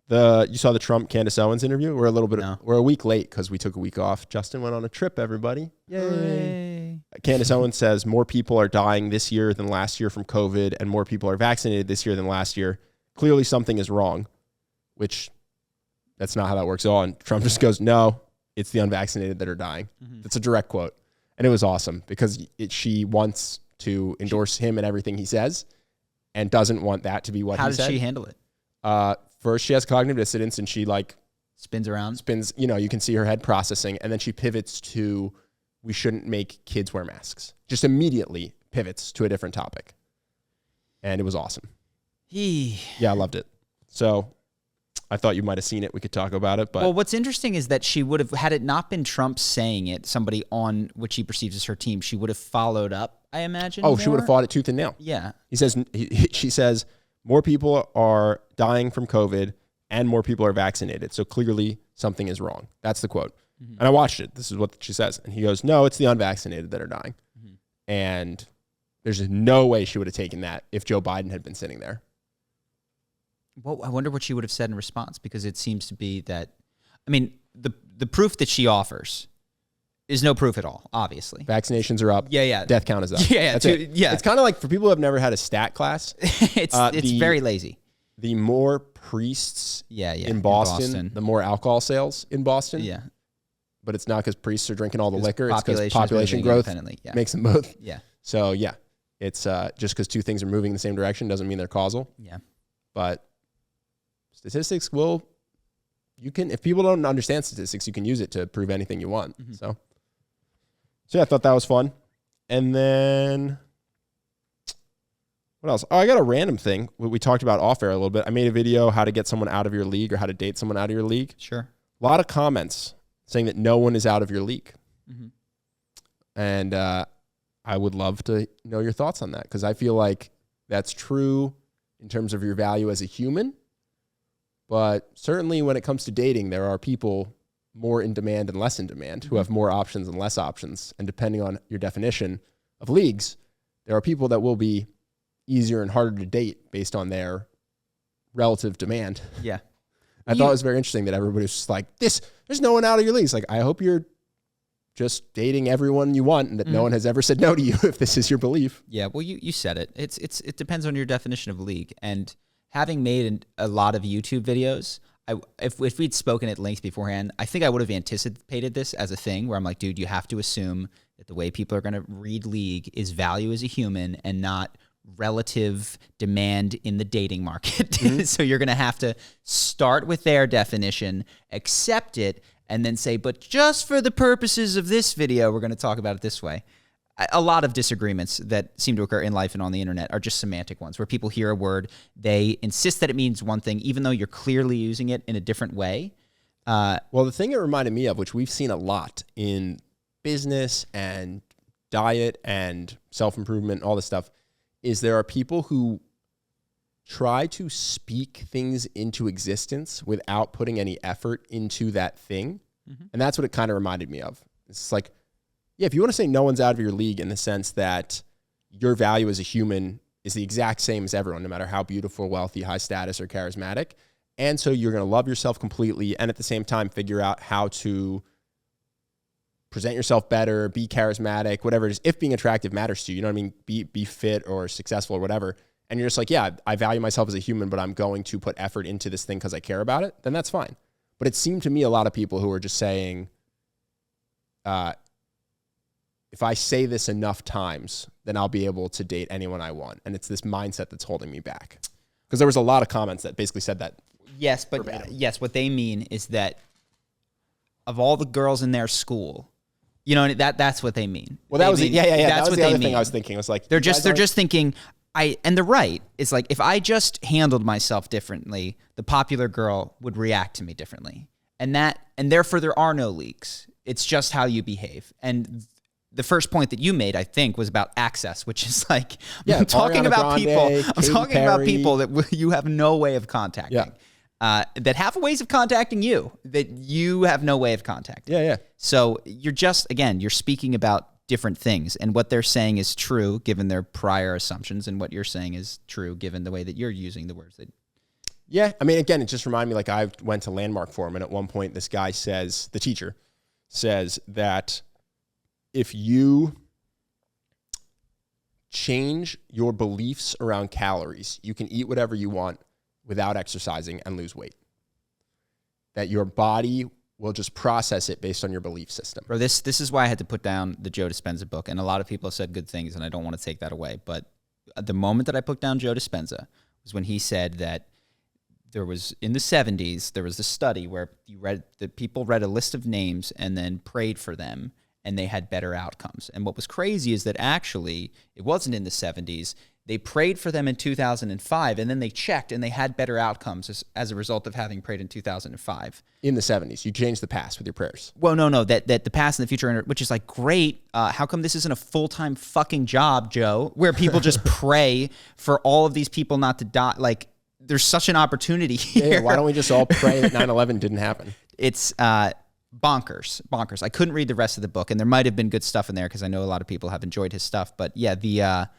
You saw the Trump Candace Owens interview? We're a week late because we took a week off. Justin went on a trip, everybody. Yay. Hooray. Candace Owens says more people are dying this year than last year from COVID, and more people are vaccinated this year than last year. Clearly something is wrong, which that's not how that works at all. And Trump just goes, no, it's the unvaccinated that are dying. Mm-hmm. That's a direct quote. And it was awesome because she wants to endorse him and everything he says and doesn't want that to be what he said. How did she handle it? First, she has cognitive dissonance and she spins around. You can see her head processing. And then she pivots to, we shouldn't make kids wear masks. Just immediately pivots to a different topic. And it was awesome. Yeah, I loved it. So I thought you might have seen it. We could talk about it. But well, what's interesting is that she would have, had it not been Trump saying it, somebody on what she perceives as her team, she would have followed up, I imagine. Oh, she would have fought it tooth and nail. Yeah. She says, more people are dying from COVID and more people are vaccinated. So clearly something is wrong. That's the quote. Mm-hmm. And I watched it. This is what she says. And he goes, no, it's the unvaccinated that are dying. Mm-hmm. And there's no way she would have taken that if Joe Biden had been sitting there. Well, I wonder what she would have said in response, because it seems to be that, I mean, the proof that she offers is no proof at all, obviously. Vaccinations are up. Yeah. Death count is up. Yeah. That's it. Yeah. It's kind of like for people who have never had a stat class. it's very lazy. The more priests in Boston, the more alcohol sales in Boston. Yeah. But it's not because priests are drinking all the liquor. It's because population population growth makes them both. Yeah. So, yeah, it's just because two things are moving in the same direction doesn't mean they're causal. Yeah. But statistics if people don't understand statistics, you can use it to prove anything you want. Mm-hmm. So yeah, I thought that was fun. And then what else? Oh, I got a random thing. We talked about off air a little bit. I made a video, how to get someone out of your league or how to date someone out of your league. Sure. A lot of comments saying that no one is out of your league. Mm-hmm. And I would love to know your thoughts on that, because I feel like that's true in terms of your value as a human. But certainly when it comes to dating, there are people more in demand and less in demand who have more options and less options. And depending on your definition of leagues, there are people that will be easier and harder to date based on their relative demand. Yeah. I thought it was very interesting that everybody was just like, there's no one out of your league. It's like, I hope you're just dating everyone you want and that no one has ever said no to you if this is your belief. Yeah, well, you said it. It depends on your definition of league. And having made a lot of YouTube videos, if we'd spoken at length beforehand, I think I would have anticipated this as a thing where I'm like, dude, you have to assume that the way people are going to read league is value as a human and not relative demand in the dating market. So you're going to have to start with their definition, accept it, and then say, but just for the purposes of this video, we're going to talk about it this way. A lot of disagreements that seem to occur in life and on the internet are just semantic ones, where people hear a word, they insist that it means one thing, even though you're clearly using it in a different way. Well, the thing it reminded me of, which we've seen a lot in business and diet and self-improvement, all this stuff, is there are people who try to speak things into existence without putting any effort into that thing. And that's what it kind of reminded me of. It's like, yeah, if you want to say no one's out of your league in the sense that your value as a human is the exact same as everyone, no matter how beautiful, wealthy, high status, or charismatic. And so you're going to love yourself completely and at the same time figure out how to present yourself better, be charismatic, whatever it is, if being attractive matters to you, you know what I mean? Be fit or successful or whatever. And you're just like, yeah, I value myself as a human, but I'm going to put effort into this thing because I care about it, then that's fine. But it seemed to me a lot of people who were just saying, if I say this enough times, then I'll be able to date anyone I want. And it's this mindset that's holding me back. Because there was a lot of comments that basically said that. Yes, but yes, what they mean is that of all the girls in their school, you know, that's what they mean. Well, that was mean, yeah. That's what what the they other mean. thing I was thinking. It was like they're just thinking, and they're right. It's like if I just handled myself differently, the popular girl would react to me differently, and therefore there are no leaks. It's just how you behave. And the first point that you made, I think, was about access, which is like, I'm talking about people that you have no way of contacting, that have ways of contacting you that you have no way of contacting. Yeah. So you're you're speaking about different things, and what they're saying is true given their prior assumptions, and what you're saying is true given the way that you're using the words. Yeah, I mean, again, it just reminded me, like, I went to Landmark Forum, and at one point, this guy says, the teacher says that if you change your beliefs around calories, you can eat whatever you want without exercising and lose weight. That your body will just process it based on your belief system. Bro, this is why I had to put down the Joe Dispenza book, and a lot of people have said good things, and I don't want to take that away. But the moment that I put down Joe Dispenza was when he said that there was, in the 70s, there was this study where people read a list of names and then prayed for them, and they had better outcomes. And what was crazy is that actually it wasn't in the 70s. They prayed for them in 2005, and then they checked, and they had better outcomes as a result of having prayed in 2005. In the 70s, you changed the past with your prayers. Well, no, that the past and the future, which is like, great. How come this isn't a full-time fucking job, Joe, where people just pray for all of these people not to die? Like, there's such an opportunity here. Yeah, why don't we just all pray that 9/11 didn't happen? It's bonkers. I couldn't read the rest of the book, and there might have been good stuff in there because I know a lot of people have enjoyed his stuff. But yeah, the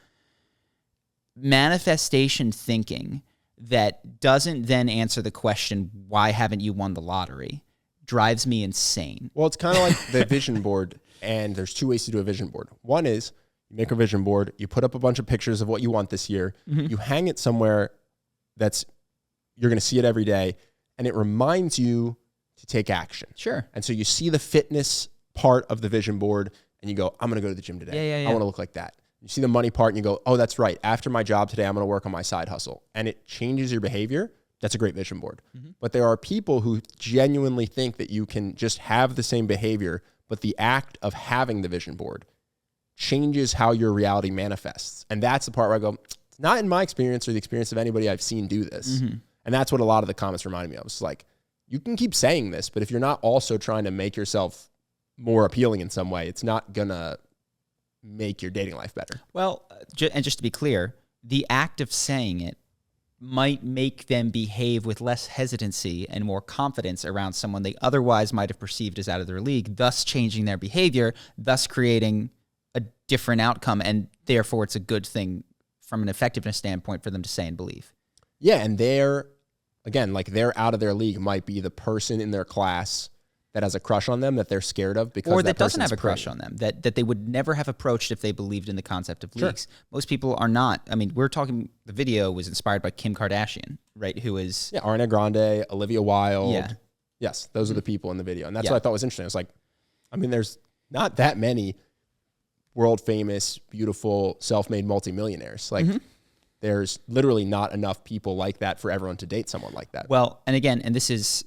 manifestation thinking that doesn't then answer the question, why haven't you won the lottery, drives me insane. Well, it's kind of like the vision board, and there's two ways to do a vision board. One is you make a vision board, you put up a bunch of pictures of what you want this year, you hang it somewhere you're going to see it every day, and it reminds you to take action. Sure. And so you see the fitness part of the vision board, and you go, I'm going to go to the gym today. Yeah. I want to look like that. You see the money part, and you go, oh, that's right. After my job today, I'm going to work on my side hustle. And it changes your behavior. That's a great vision board. But there are people who genuinely think that you can just have the same behavior, but the act of having the vision board changes how your reality manifests. And that's the part where I go, it's not in my experience or the experience of anybody I've seen do this. And that's what a lot of the comments reminded me of. It's like, you can keep saying this, but if you're not also trying to make yourself more appealing in some way, it's not going to make your dating life better. Well, and just to be clear, the act of saying it might make them behave with less hesitancy and more confidence around someone they otherwise might have perceived as out of their league, thus changing their behavior, thus creating a different outcome, and therefore it's a good thing from an effectiveness standpoint for them to say and believe. Yeah, and they're out of their league might be the person in their class that has a crush on them that they're scared of because or that doesn't have a crush on them, that they would never have approached if they believed in the concept of leaks. Most people are not. I mean, the video was inspired by Kim Kardashian, right? Who is... Yeah, Ariana Grande, Olivia Wilde. Yeah. Yes, those are the people in the video. And that's what I thought was interesting. It's like, I mean, there's not that many world famous, beautiful, self-made multimillionaires. Like, there's literally not enough people like that for everyone to date someone like that. Well, and again, and this is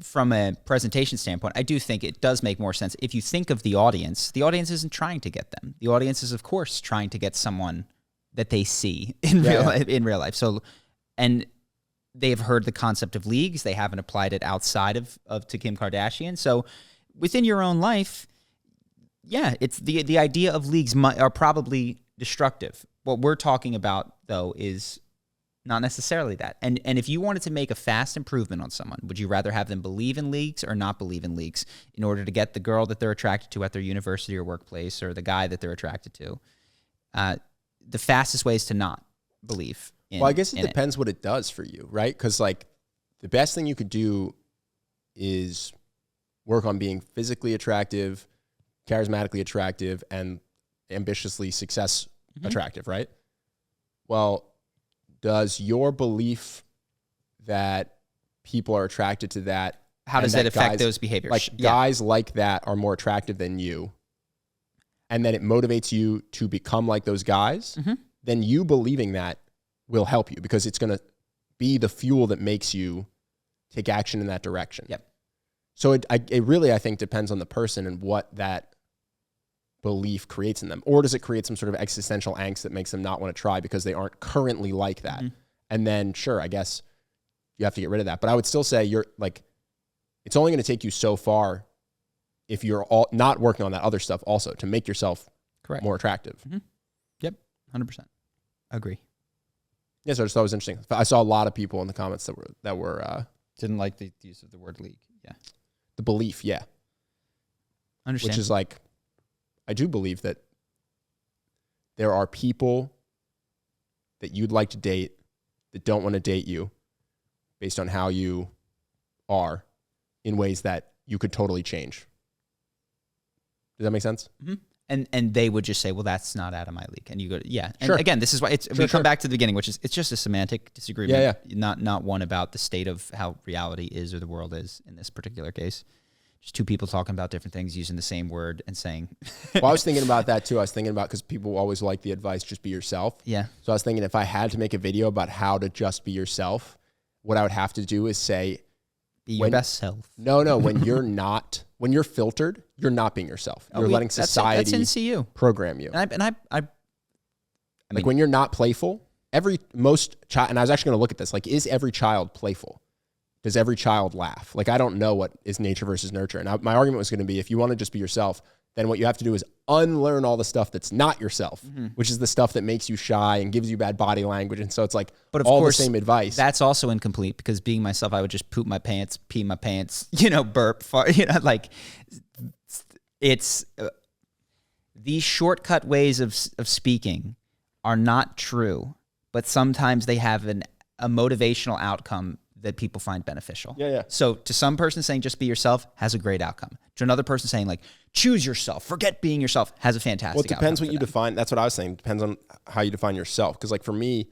from a presentation standpoint, I do think it does make more sense. If you think of the audience isn't trying to get them. The audience is, of course, trying to get someone that they see in real life. So, and they've heard the concept of leagues. They haven't applied it outside of to Kim Kardashian. So within your own life, yeah, it's the idea of leagues are probably destructive. What we're talking about, though, is not necessarily that. And if you wanted to make a fast improvement on someone, would you rather have them believe in leagues or not believe in leagues in order to get the girl that they're attracted to at their university or workplace, or the guy that they're attracted to? The fastest way is to not believe in. Well, I guess it depends what it does for you, right? Because like the best thing you could do is work on being physically attractive, charismatically attractive, and ambitiously success attractive, right? Well, does your belief that people are attracted to that, how does that affect those behaviors? Like guys like that are more attractive than you, and then it motivates you to become like those guys, then you believing that will help you, because it's going to be the fuel that makes you take action in that direction. Yep. So it really, I think, depends on the person and what that belief creates in them. Or does it create some sort of existential angst that makes them not want to try because they aren't currently like that? And then, sure, I guess you have to get rid of that. But I would still say it's only going to take you so far if you're not working on that other stuff also to make yourself more attractive. Yep, 100%. Agree. Yeah, so I just thought it was interesting. I saw a lot of people in the comments that were didn't like the use of the word league. Yeah. The belief, yeah. Understand. Which is like, I do believe that there are people that you'd like to date that don't want to date you based on how you are in ways that you could totally change. Does that make sense? And they would just say, well, that's not out of my league. And you go, yeah. And sure. Again, this is why we come back to the beginning, which is it's just a semantic disagreement. Yeah. Not one about the state of how reality is or the world is in this particular case. Just two people talking about different things, using the same word and saying. Well, I was thinking about that too. I was thinking about, because people always like the advice, just be yourself. Yeah. So I was thinking if I had to make a video about how to just be yourself, what I would have to do is say, be your best self. No. When you're filtered, you're not being yourself. You're letting society that's NCU. program you. And I mean, when you're not playful, most child, and I was actually going to look at this, like, is every child playful? Does every child laugh? Like, I don't know what is nature versus nurture. And my argument was going to be, if you want to just be yourself, then what you have to do is unlearn all the stuff that's not yourself, which is the stuff that makes you shy and gives you bad body language. And so it's like, but of course, the same advice. That's also incomplete, because being myself, I would just poop my pants, pee my pants, burp, like it's these shortcut ways of speaking are not true, but sometimes they have a motivational outcome that people find beneficial. Yeah. So to some person, saying just be yourself has a great outcome. To another person, saying like choose yourself, forget being yourself, has a fantastic outcome. Well, it depends what you define. That's what I was saying. It depends on how you define yourself. Because like for me,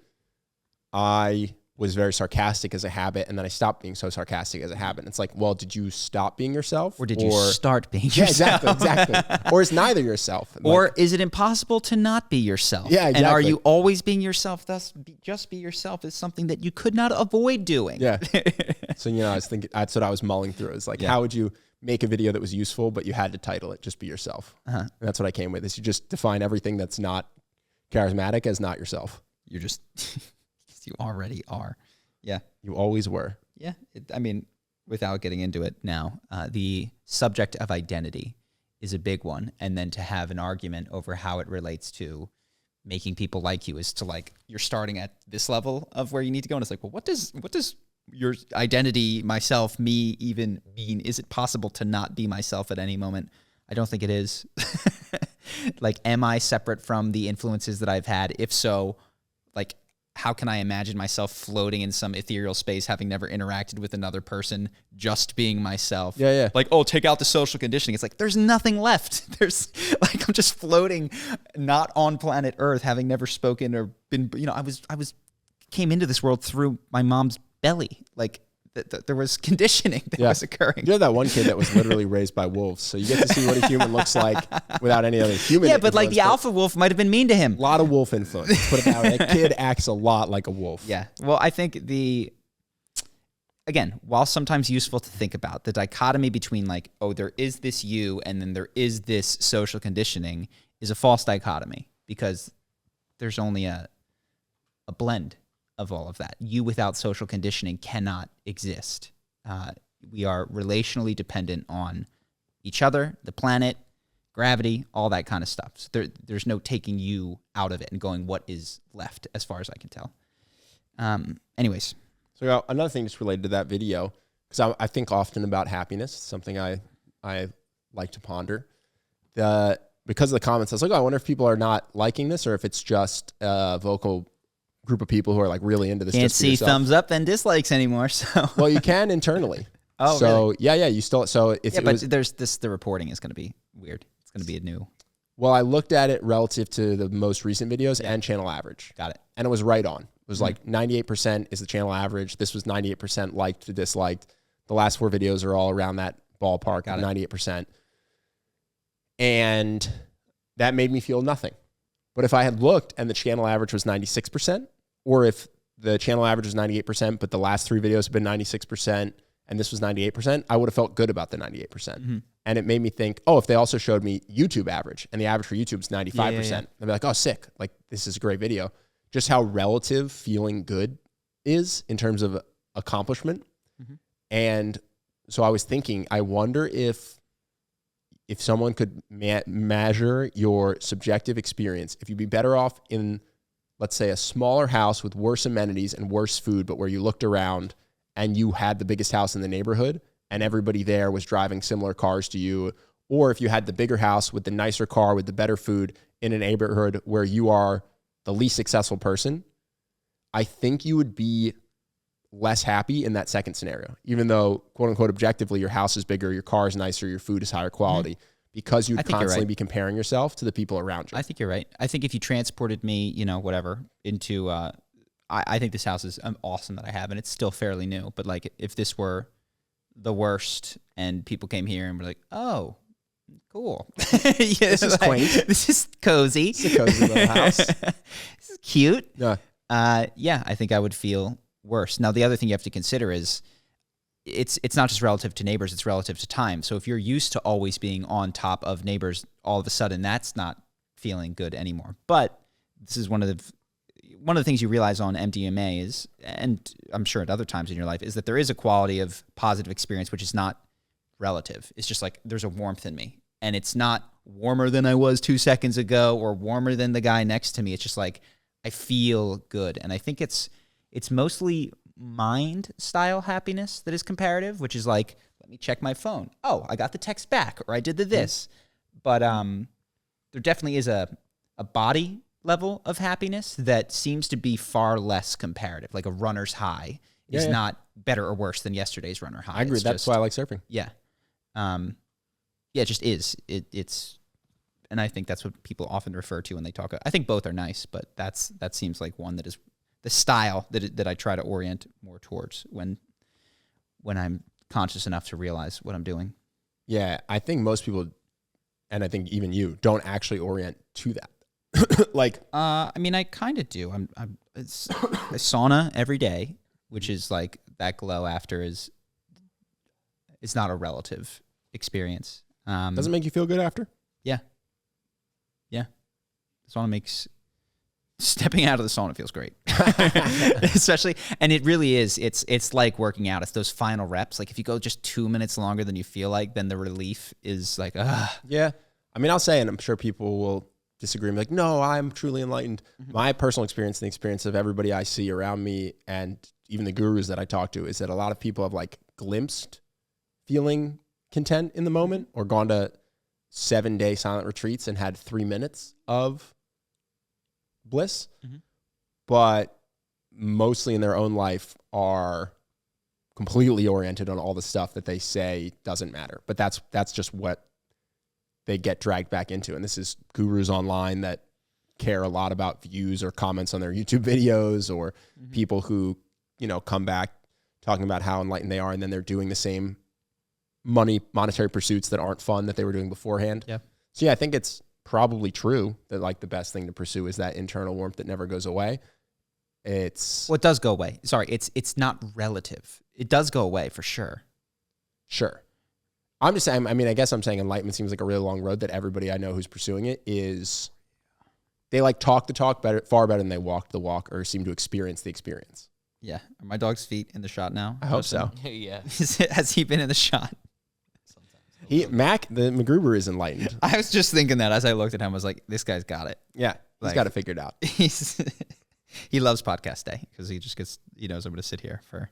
I was very sarcastic as a habit, and then I stopped being so sarcastic as a habit. And it's like, well, did you stop being yourself? Or did you start being yourself? Yeah, exactly. Or is neither yourself? Or is it impossible to not be yourself? Yeah, exactly. And are you always being yourself? Thus, just be yourself is something that you could not avoid doing. Yeah. So, I was thinking, that's what I was mulling through. Is like, how would you make a video that was useful, but you had to title it Just Be Yourself? And that's what I came with, is you just define everything that's not charismatic as not yourself. You're just, you already are. Yeah. You always were. Yeah. Without getting into it now, the subject of identity is a big one. And then to have an argument over how it relates to making people like you is to like, you're starting at this level of where you need to go. And it's like, well, what does your identity, myself, me even mean? Is it possible to not be myself at any moment? I don't think it is. Like, am I separate from the influences that I've had? If so, like, how can I imagine myself floating in some ethereal space, having never interacted with another person, just being myself? Yeah. Like, oh, take out the social conditioning. It's like, there's nothing left. There's like, I'm just floating, not on planet Earth, having never spoken or been, I came into this world through my mom's belly. Like, there was conditioning that was occurring. You're that one kid that was literally raised by wolves, so you get to see what a human looks like without any other human. Yeah, but like the alpha wolf might have been mean to him. A lot of wolf influence. Put it that way. That kid acts a lot like a wolf. Yeah. Well, I think again, while sometimes useful to think about, the dichotomy between like, oh, there is this you and then there is this social conditioning is a false dichotomy, because there's only a blend of all of that. You without social conditioning cannot exist. We are relationally dependent on each other, the planet, gravity, all that kind of stuff. So there's no taking you out of it and going, what is left, as far as I can tell. Anyways. So another thing just related to that video, because I think often about happiness, something I like to ponder. Because of the comments, I was like, I wonder if people are not liking this or if it's just a vocal group of people who are like really into this. Can't see thumbs up and dislikes anymore. So well, you can internally. Oh, so really? yeah, you still. So it's the reporting is going to be weird. It's going to be a new. Well, I looked at it relative to the most recent videos and channel average. Got it. And it was right on. It was like 98% is the channel average. This was 98% liked to disliked. The last 4 videos are all around that ballpark, 98%. And that made me feel nothing. But if I had looked and the channel average was 96%, or if the channel average was 98%, but the last 3 videos have been 96%, and this was 98%, I would have felt good about the 98%. Mm-hmm. And it made me think, oh, if they also showed me YouTube average, and the average for YouTube is 95%, I'd be like, oh, sick. Like, this is a great video. Just how relative feeling good is in terms of accomplishment. Mm-hmm. And so I was thinking, I wonder if someone could measure your subjective experience, if you'd be better off in, let's say, a smaller house with worse amenities and worse food, but where you looked around and you had the biggest house in the neighborhood and everybody there was driving similar cars to you, or if you had the bigger house with the nicer car with the better food in a neighborhood where you are the least successful person, I think you would be less happy in that second scenario, even though, quote unquote, objectively, your house is bigger, your car is nicer, your food is higher quality, because you'd constantly be comparing yourself to the people around you. I think you're right. I think if you transported me, into, I think this house is awesome that I have, and it's still fairly new, but like if this were the worst and people came here and were like, oh, cool. This is quaint. This is cozy. It's a cozy little house. This is cute. Yeah. I think I would feel worse. Now, the other thing you have to consider is it's not just relative to neighbors, it's relative to time. So if you're used to always being on top of neighbors, all of a sudden that's not feeling good anymore. But this is one of the things you realize on MDMA is, and I'm sure at other times in your life, is that there is a quality of positive experience which is not relative. It's just like there's a warmth in me, and it's not warmer than I was 2 seconds ago or warmer than the guy next to me. It's just like I feel good, and I think it's mostly mind style happiness that is comparative, which is like, let me check my phone. Oh, I got the text back, or I did this. But there definitely is a body level of happiness that seems to be far less comparative. Like a runner's high is not better or worse than yesterday's runner high. I agree. That's why I like surfing. Yeah. It just is. It's, and I think that's what people often refer to when they talk. I think both are nice, but that seems like one that is the style that I try to orient more towards when I'm conscious enough to realize what I'm doing. Yeah, I think most people, and I think even you, don't actually orient to that. Like, I mean, I kind of do. It's a sauna every day, which is like that glow after is not a relative experience. Doesn't make you feel good after? Yeah. The sauna makes stepping out of the sauna feels great, especially, and it really is. It's like working out. It's those final reps. Like if you go just 2 minutes longer than you feel like, then the relief is like, Yeah. I mean, I'll say, and I'm sure people will disagree and be like, no, I'm truly enlightened. Mm-hmm. My personal experience and the experience of everybody I see around me, and even the gurus that I talk to, is that a lot of people have like glimpsed feeling content in the moment, or gone to 7-day silent retreats and had 3 minutes of bliss, but mostly in their own life are completely oriented on all the stuff that they say doesn't matter. But that's just what they get dragged back into. And this is gurus online that care a lot about views or comments on their YouTube videos, or people who, come back talking about how enlightened they are, and then they're doing the same monetary pursuits that aren't fun that they were doing beforehand. Yeah. So yeah, I think it's probably true that like the best thing to pursue is that internal warmth that never goes away. It does go away. Sorry, it's not relative. It does go away for sure. Sure. I'm just saying, I mean, I guess I'm saying enlightenment seems like a really long road that everybody I know who's pursuing it is, they like talk the talk far better than they walk the walk or seem to experience the experience. Yeah. Are my dog's feet in the shot now? I hope so. Yeah. Has he been in the shot? Mac, the MacGruber is enlightened. I was just thinking that as I looked at him, I was like, this guy's got it. Yeah. He's got it figured out. He loves podcast day because he knows I'm going to sit here for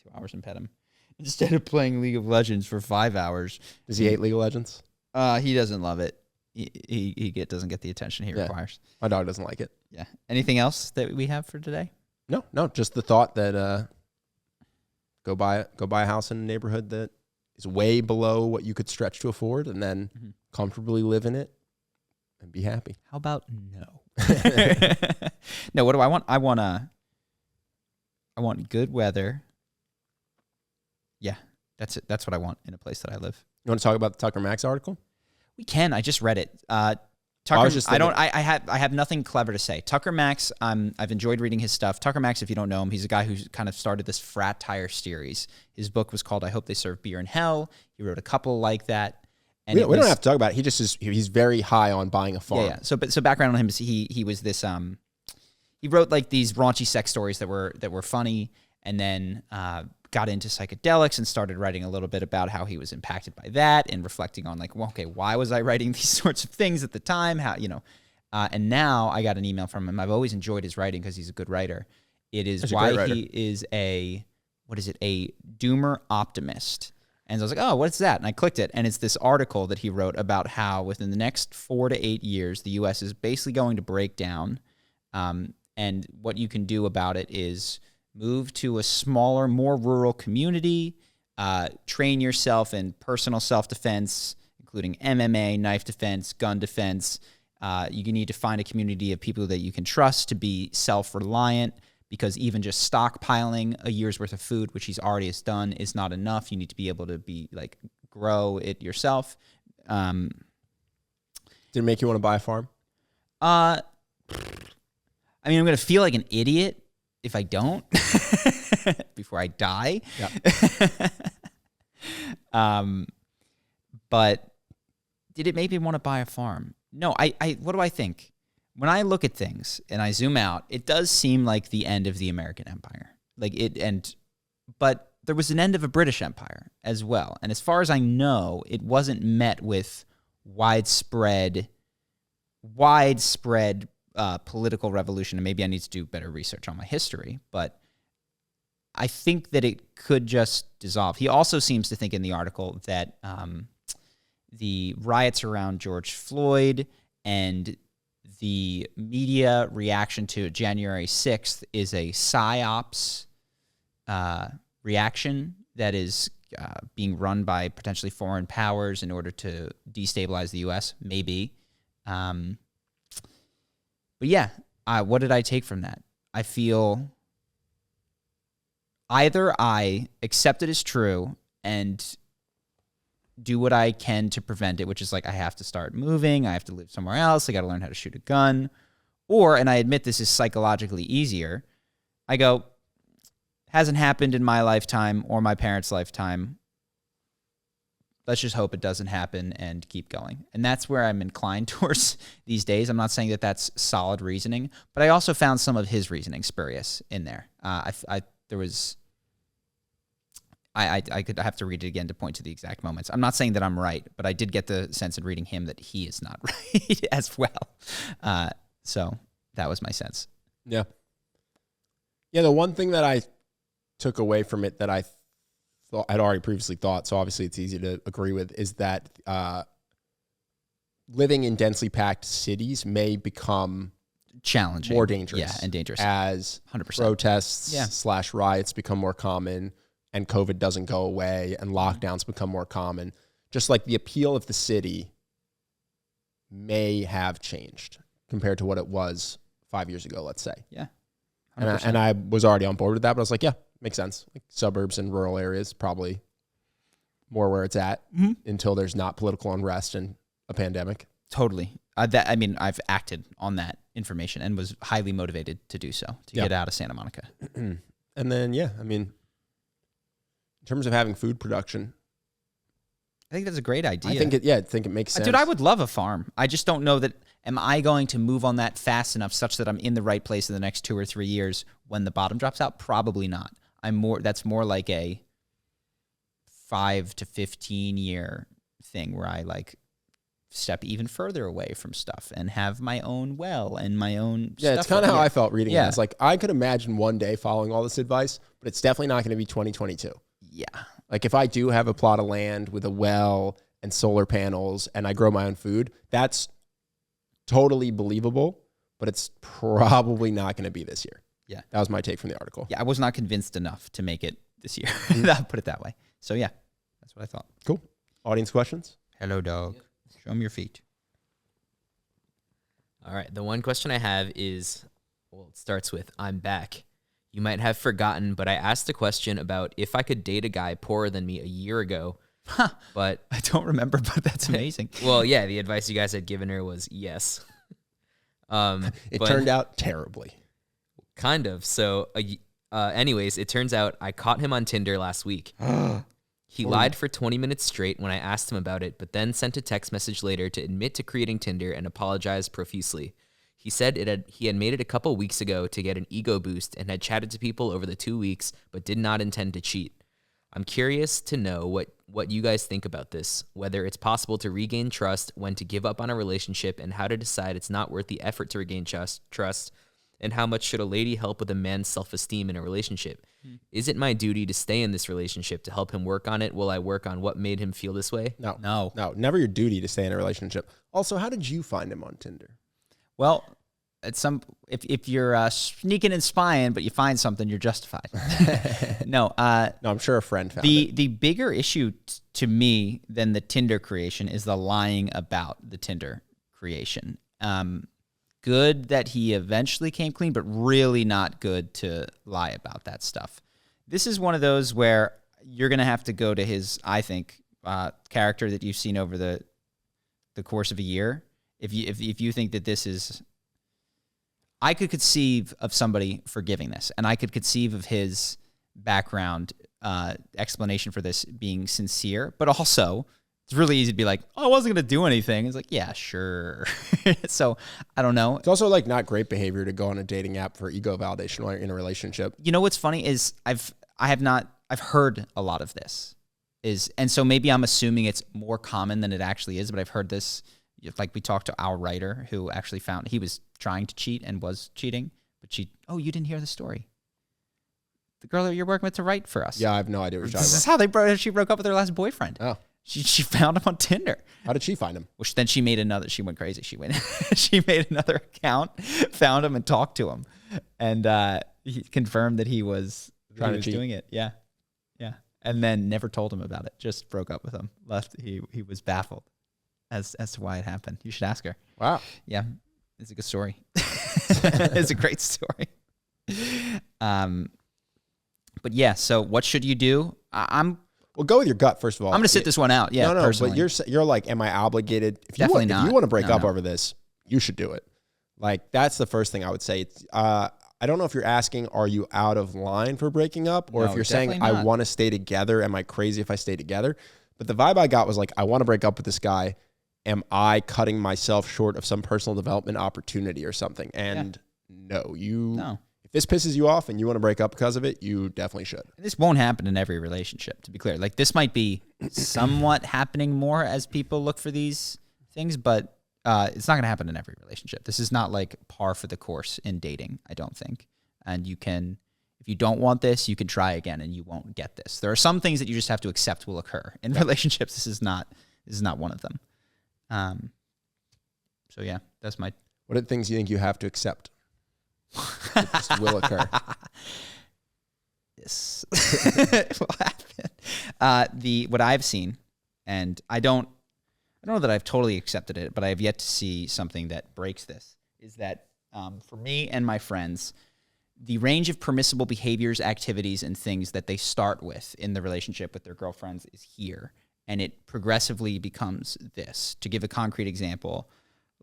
2 hours and pet him instead of playing League of Legends for 5 hours. Does he hate League of Legends? He doesn't love it. He doesn't get the attention he requires. My dog doesn't like it. Yeah. Anything else that we have for today? No, just the thought that go buy a house in a neighborhood that is way below what you could stretch to afford, and then comfortably live in it and be happy. How about no? No, what do I want? I want good weather. Yeah, that's it. That's what I want in a place that I live. You want to talk about the Tucker Max article? We can. I just read it. Tucker, I have nothing clever to say. Tucker Max, I've enjoyed reading his stuff. Tucker Max, if you don't know him, he's a guy who kind of started this frat tire series. His book was called I Hope They Serve Beer in Hell. He wrote a couple like that. And we don't have to talk about it. He just is. He's very high on buying a farm. Yeah. So background on him is he was this. He wrote like these raunchy sex stories that were funny, and then got into psychedelics and started writing a little bit about how he was impacted by that and reflecting on like, well, okay, why was I writing these sorts of things at the time? How, and now I got an email from him. I've always enjoyed his writing because he's a good writer. It is why he is a doomer optimist. And I was like, oh, what's that? And I clicked it, and it's this article that he wrote about how within the next 4 to 8 years, the U.S. is basically going to break down. And what you can do about it is move to a smaller, more rural community, train yourself in personal self-defense, including MMA, knife defense, gun defense. You need to find a community of people that you can trust to be self-reliant, because even just stockpiling a year's worth of food, which he's already has done, is not enough. You need to be able to grow it yourself. Did it make you want to buy a farm? I mean, I'm going to feel like an idiot if I don't before I die. Yeah. But did it make me want to buy a farm? No. What do I think? When I look at things and I zoom out, it does seem like the end of the American Empire. But there was an end of a British Empire as well. And as far as I know, it wasn't met with widespread political revolution. And maybe I need to do better research on my history, but I think that it could just dissolve. He also seems to think in the article that the riots around George Floyd and the media reaction to January 6th is a psyops reaction that is being run by potentially foreign powers in order to destabilize the U.S., maybe. But yeah, what did I take from that? I feel either I accept it as true and do what I can to prevent it, which is like I have to start moving, I have to live somewhere else, I got to learn how to shoot a gun. Or, and I admit this is psychologically easier, I go, hasn't happened in my lifetime or my parents' lifetime. Let's just hope it doesn't happen and keep going. And that's where I'm inclined towards these days. I'm not saying that that's solid reasoning, but I also found some of his reasoning spurious in there. I could have to read it again to point to the exact moments. I'm not saying that I'm right, but I did get the sense in reading him that he is not right as well. So that was my sense. Yeah. Yeah, the one thing that I took away from it that I thought I'd already previously thought, so obviously it's easy to agree with, is that living in densely packed cities may become challenging, more dangerous. Yeah, and dangerous. As 100%. Protests / riots become more common and COVID doesn't go away and lockdowns become more common. Just like the appeal of the city may have changed compared to what it was 5 years ago, let's say. Yeah. 100%. And I was already on board with that, but I was like, yeah, makes sense. Like suburbs and rural areas, probably more where it's at until there's not political unrest and a pandemic. Totally. I've acted on that information and was highly motivated to do so, to get out of Santa Monica. And then, in terms of having food production, I think that's a great idea. I think it makes sense. Dude, I would love a farm. I just don't know that, am I going to move on that fast enough such that I'm in the right place in the next 2 or 3 years when the bottom drops out? Probably not. That's more like a 5 to 15 year thing where I like step even further away from stuff and have my own well and my own stuff. It's kind of how I felt reading it. It's like, I could imagine one day following all this advice, but it's definitely not going to be 2022. Yeah. Like if I do have a plot of land with a well and solar panels and I grow my own food, that's totally believable, but it's probably not going to be this year. Yeah. That was my take from the article. Yeah, I was not convinced enough to make it this year. I'll put it that way. So yeah, that's what I thought. Cool. Audience questions? Hello, dog. Show me your feet. All right. The one question I have is, it starts with, I'm back. You might have forgotten, but I asked a question about if I could date a guy poorer than me a year ago. But I don't remember, but that's amazing. Well, yeah, the advice you guys had given her was yes. It turned out terribly. Kind of. So, anyways, it turns out I caught him on Tinder last week. He lied for 20 minutes straight when I asked him about it, but then sent a text message later to admit to creating Tinder and apologize profusely. He said he had made it a couple weeks ago to get an ego boost and had chatted to people over the 2 weeks, but did not intend to cheat. I'm curious to know what you guys think about this, whether it's possible to regain trust, when to give up on a relationship, and how to decide it's not worth the effort to regain trust, and how much should a lady help with a man's self-esteem in a relationship? Is it my duty to stay in this relationship to help him work on it? Will I work on what made him feel this way? No. Never your duty to stay in a relationship. Also, how did you find him on Tinder? Well, if you're sneaking and spying, but you find something, you're justified. No, I'm sure a friend found it. The bigger issue to me than the Tinder creation is the lying about the Tinder creation. Good that he eventually came clean, but really not good to lie about that stuff. This is one of those where you're going to have to go to his, I think, character that you've seen over the course of a year. If you think that this is, I could conceive of somebody forgiving this, and I could conceive of his background explanation for this being sincere, but also it's really easy to be like, oh, I wasn't going to do anything. It's like, yeah, sure. So I don't know. It's also like not great behavior to go on a dating app for ego validation while you're in a relationship. You know what's funny is I've heard a lot of this and so maybe I'm assuming it's more common than it actually is, but I've heard this. Like we talked to our writer who actually found he was trying to cheat and was cheating, but you didn't hear the story. The girl that you're working with to write for us. Yeah, I have no idea what you're talking This about. is how she broke up with her last boyfriend. Oh. She found him on Tinder. How did she find him? Which then she made crazy. She made another account, found him and talked to him. And he confirmed that he was doing it. Yeah. Yeah. And then never told him about it. Just broke up with him. Left. He was baffled as to why it happened. You should ask her. Wow. Yeah. It's a good story. It's a great story. But yeah, so what should you do? Well, go with your gut, first of all. I'm going to sit this one out. Yeah, no, personally. but you're like, am I obligated? If you Definitely want, not. If you want to break up over this, you should do it. Like, that's the first thing I would say. I don't know if you're asking, are you out of line for breaking up? Or if you're saying, not. I want to stay together. Am I crazy if I stay together? But the vibe I got was like, I want to break up with this guy. Am I cutting myself short of some personal development opportunity or something? And no. If this pisses you off and you want to break up because of it, you definitely should. This won't happen in every relationship, to be clear. Like, this might be somewhat happening more as people look for these things, but it's not going to happen in every relationship. This is not like par for the course in dating, I don't think. And you can, if you don't want this, you can try again and you won't get this. There are some things that you just have to accept will occur. In relationships, this is not one of them. So yeah, that's my... What are the things you think you have to accept? It just will occur. This will happen. What I've seen, and I don't know that I've totally accepted it, but I have yet to see something that breaks this, is that for me and my friends, the range of permissible behaviors, activities, and things that they start with in the relationship with their girlfriends is here. And it progressively becomes this. To give a concrete example,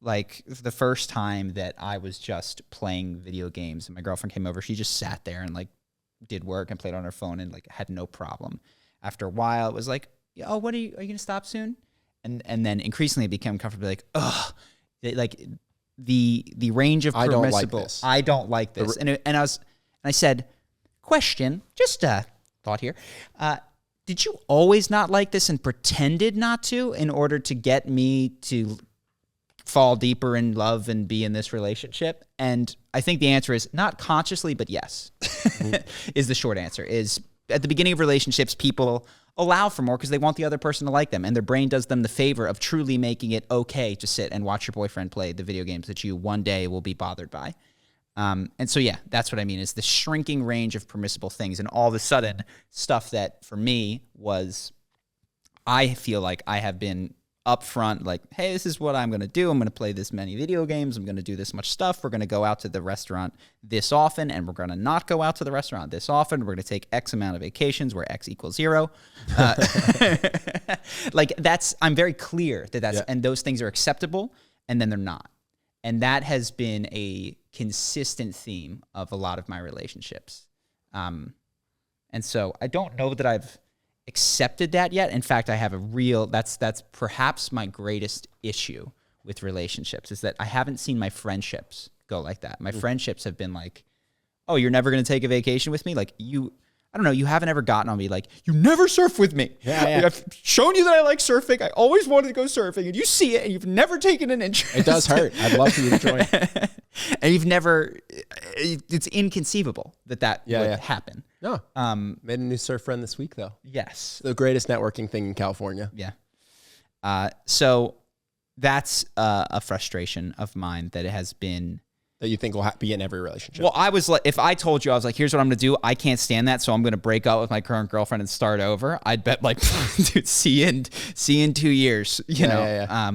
like the first time that I was just playing video games and my girlfriend came over, she just sat there and like did work and played on her phone and like had no problem. After a while, it was like, oh, are you going to stop soon? And then increasingly it became comfortable, like, ugh, like the range of permissible. I don't like this. And I said, question, just a thought here. Did you always not like this and pretended not to in order to get me to fall deeper in love and be in this relationship? And I think the answer is not consciously, but yes, is the short answer. Is at the beginning of relationships, people allow for more because they want the other person to like them, and their brain does them the favor of truly making it okay to sit and watch your boyfriend play the video games that you one day will be bothered by. And so, yeah, that's what I mean, is the shrinking range of permissible things. And all of a sudden, stuff that for me was, I feel like I have been upfront, like, hey, this is what I'm going to do. I'm going to play this many video games. I'm going to do this much stuff. We're going to go out to the restaurant this often, and we're going to not go out to the restaurant this often. We're going to take X amount of vacations where X equals 0. Like I'm very clear that that's, and those things are acceptable, and then they're not. And that has been a consistent theme of a lot of my relationships. And so I don't know that I've accepted that yet. In fact, I have a real, that's perhaps my greatest issue with relationships, is that I haven't seen my friendships go like that. My friendships have been like, oh, you're never going to take a vacation with me? Like I don't know, you haven't ever gotten on me like, you never surf with me. Yeah. Like, I've shown you that I like surfing. I always wanted to go surfing, and you see it, and you've never taken an interest. It does hurt. I'd love for you to join. And you've never, it's inconceivable that would happen. No. Made a new surf friend this week, though. Yes. The greatest networking thing in California. Yeah. So that's a frustration of mine that it has been. That you think will be in every relationship. Well, I was like, if I told you, I was like, here's what I'm going to do. I can't stand that, so I'm going to break up with my current girlfriend and start over. I'd bet like, dude, see you in 2 years. You know. Yeah.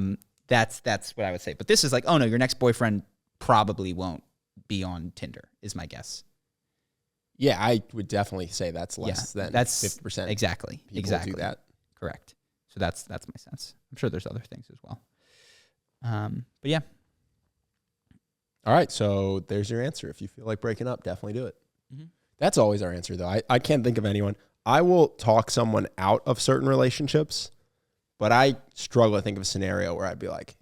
That's what I would say. But this is like, oh no, your next boyfriend probably won't be on Tinder, is my guess. Yeah, I would definitely say that's less than 50%. Exactly. People do that. Correct. So that's my sense. I'm sure there's other things as well. But yeah. All right, so there's your answer. If you feel like breaking up, definitely do it. Mm-hmm. That's always our answer, though. I can't think of anyone. I will talk someone out of certain relationships, but I struggle to think of a scenario where I'd be like,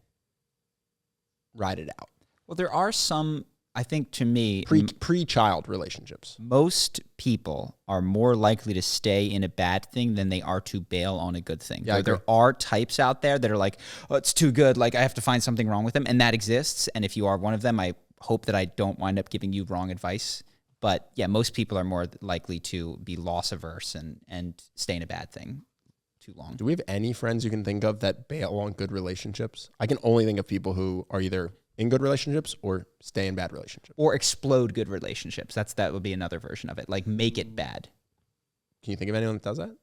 ride it out. Well, there are some, I think, to me, pre-child relationships. Most people are more likely to stay in a bad thing than they are to bail on a good thing. Yeah, there are types out there that are like, oh, it's too good, like I have to find something wrong with them, and that exists. And if you are one of them, I hope that I don't wind up giving you wrong advice. But yeah, most people are more likely to be loss averse and stay in a bad thing too long. Do we have any friends you can think of that bail on good relationships? I can only think of people who are either in good relationships or stay in bad relationships. Or explode good relationships. That would be another version of it. Like make it bad. Can you think of anyone that does that?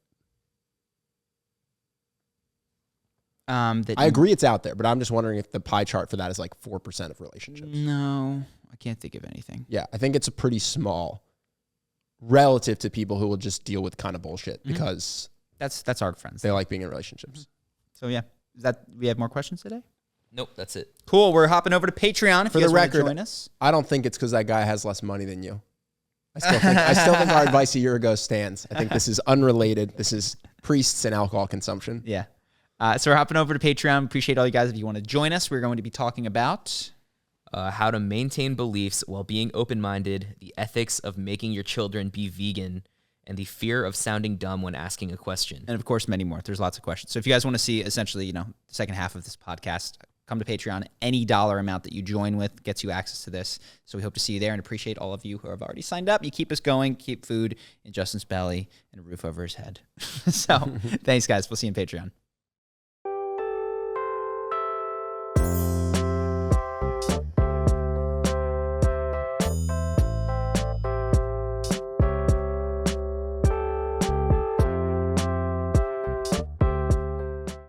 I agree it's out there, but I'm just wondering if the pie chart for that is like 4% of relationships. No, I can't think of anything. Yeah, I think it's a pretty small relative to people who will just deal with kind of bullshit because that's our friends. They like being in relationships. So yeah, we have more questions today? Nope, that's it. Cool. We're hopping over to Patreon if you guys want to join us. I don't think it's because that guy has less money than you. I still think our advice a year ago stands. I think this is unrelated. This is priests and alcohol consumption. Yeah. So we're hopping over to Patreon. Appreciate all you guys. If you want to join us, we're going to be talking about how to maintain beliefs while being open-minded, the ethics of making your children be vegan, and the fear of sounding dumb when asking a question. And of course, many more. There's lots of questions. So if you guys want to see essentially, the second half of this podcast, come to Patreon. Any dollar amount that you join with gets you access to this. So we hope to see you there and appreciate all of you who have already signed up. You keep us going, keep food in Justin's belly and a roof over his head. So thanks, guys. We'll see you on Patreon.